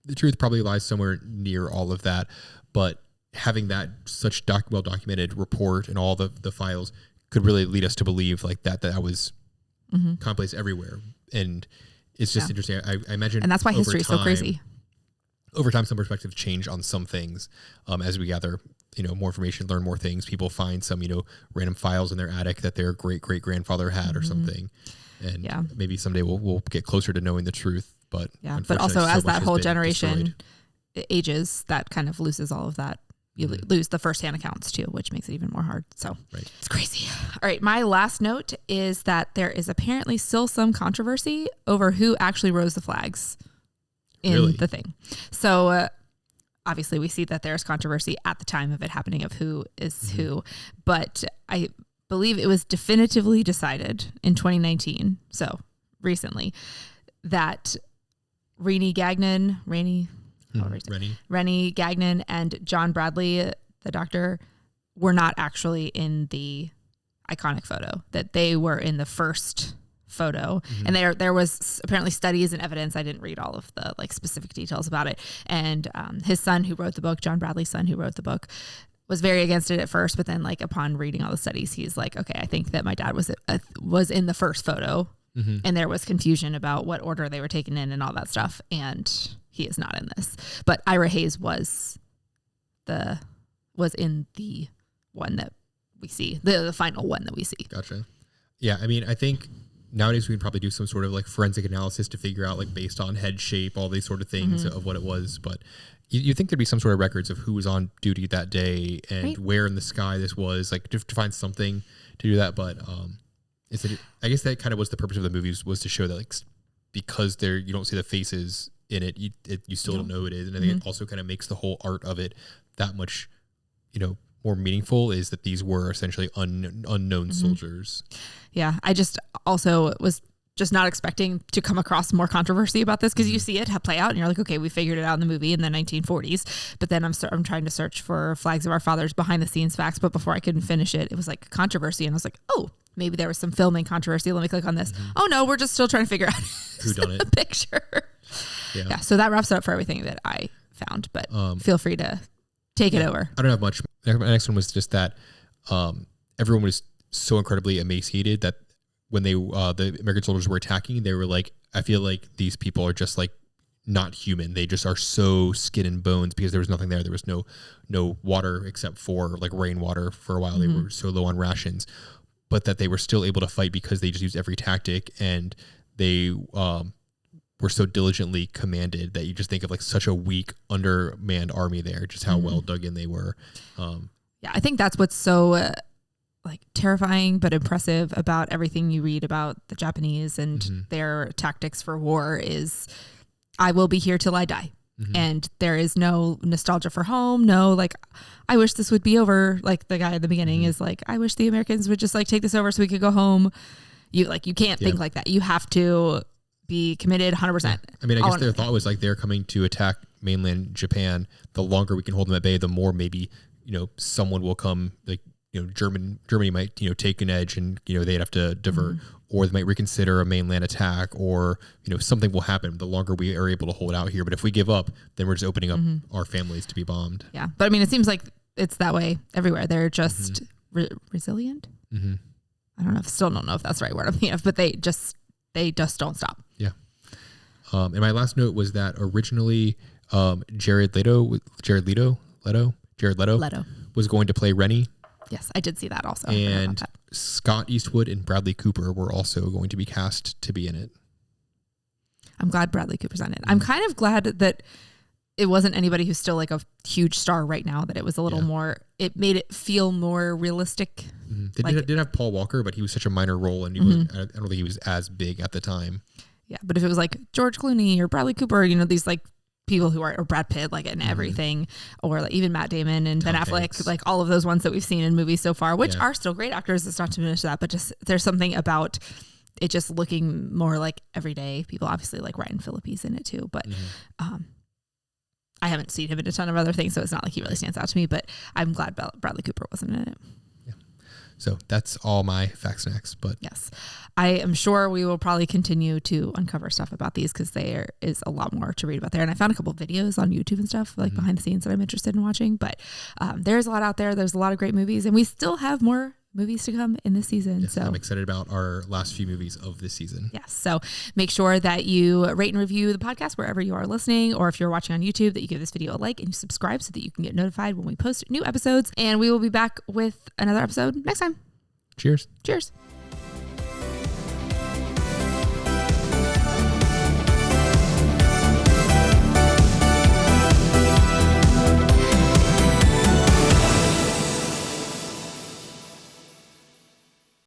the truth probably lies somewhere near all of that. But having that such well-documented report and all the files could really lead us to believe like that was commonplace everywhere. And it's just interesting. I imagine, and that's why history is so crazy. Over time, some perspectives change on some things as we gather, more information, learn more things. People find some, random files in their attic that their great-great-grandfather had or something. And maybe someday we'll get closer to knowing the truth. But but also as that whole generation ages, that kind of loses all of that. You lose the firsthand accounts too, which makes it even more hard. So It's crazy. All right. My last note is that there is apparently still some controversy over who actually rose the flags in the thing. So obviously we see that there's controversy at the time of it happening of who is who, but I believe it was definitively decided in 2019. So recently that Rennie Gagnon and John Bradley, the doctor, were not actually in the iconic photo, that they were in the first photo. And there was apparently studies and evidence. I didn't read all of the like specific details about it. And his son who wrote the book, John Bradley's son who wrote the book, was very against it at first, but then like upon reading all the studies, he's like, okay, I think that my dad was in the first photo. And there was confusion about what order they were taken in and all that stuff. And he is not in this. But Ira Hayes was in the one that we see, the final one that we see. Gotcha. Yeah, I mean, I think nowadays we can probably do some sort of like forensic analysis to figure out like based on head shape, all these sort of things of what it was. But you think there'd be some sort of records of who was on duty that day and where in the sky this was, like to find something to do that. But I guess that kind of was the purpose of the movies, was to show that like because you don't see the faces in it, you still don't know who it is. And I think it also kind of makes the whole art of it that much more meaningful is that these were essentially unknown soldiers. Yeah. I just also was just not expecting to come across more controversy about this, because you see it play out and you're like, okay, we figured it out in the movie in the 1940s. But then I'm trying to search for Flags of Our Fathers behind the scenes facts. But before I could finish it, it was like controversy. And I was like, oh, maybe there was some filming controversy. Let me click on this. Oh no, we're just still trying to figure out who done it. The picture. Yeah. So that wraps it up for everything that I found, but feel free to take it over. I don't have much. My next one was just that everyone was so incredibly emaciated that when the American soldiers were attacking, they were like, I feel like these people are just like not human. They just are so skin and bones because there was nothing there. There was no water except for like rainwater for a while. They were so low on rations, but that they were still able to fight because they just used every tactic, and they were so diligently commanded that you just think of like such a weak, undermanned army there, just how well dug in they were. Yeah, I think that's what's so like terrifying but impressive about everything you read about the Japanese and their tactics for war is, I will be here till I die. And there is no nostalgia for home. No, like, I wish this would be over. Like the guy at the beginning is like, I wish the Americans would just like take this over so we could go home. You can't think like that. You have to be committed 100%. I mean, I guess their thought was like, they're coming to attack mainland Japan. The longer we can hold them at bay, the more maybe, someone will come, like, Germany might, take an edge and, they'd have to divert, or they might reconsider a mainland attack, or, something will happen the longer we are able to hold out here. But if we give up, then we're just opening up our families to be bombed. Yeah. But I mean, it seems like it's that way everywhere. They're just resilient. Still don't know if that's the right word I'm thinking of, but they just don't stop. Yeah. And my last note was that originally Jared Leto was going to play Rennie. Yes, I did see that also. And Scott Eastwood and Bradley Cooper were also going to be cast to be in it. I'm glad Bradley Cooper's on it. I'm kind of glad that it wasn't anybody who's still like a huge star right now, that it was a little more, it made it feel more realistic. They did have Paul Walker, but he was such a minor role, and he wasn't, I don't think he was as big at the time. Yeah, but if it was like George Clooney or Bradley Cooper, these like people who are, or Brad Pitt, like in everything, or like even Matt Damon and Ben Affleck, like all of those ones that we've seen in movies so far, which are still great actors. It's not to diminish that, but just there's something about it just looking more like everyday people. Obviously, like Ryan Phillippe's in it too, but I haven't seen him in a ton of other things, so it's not like he really stands out to me. But I'm glad Bradley Cooper wasn't in it. Yeah. So that's all my fact snacks. But yes, I am sure we will probably continue to uncover stuff about these, because there is a lot more to read about there. And I found a couple of videos on YouTube and stuff like behind the scenes that I'm interested in watching. But there's a lot out there. There's a lot of great movies, and we still have more movies to come in this season. Yes, so I'm excited about our last few movies of this season. Yes. So make sure that you rate and review the podcast wherever you are listening, or if you're watching on YouTube, that you give this video a like and you subscribe so that you can get notified when we post new episodes. And we will be back with another episode next time. Cheers. Cheers.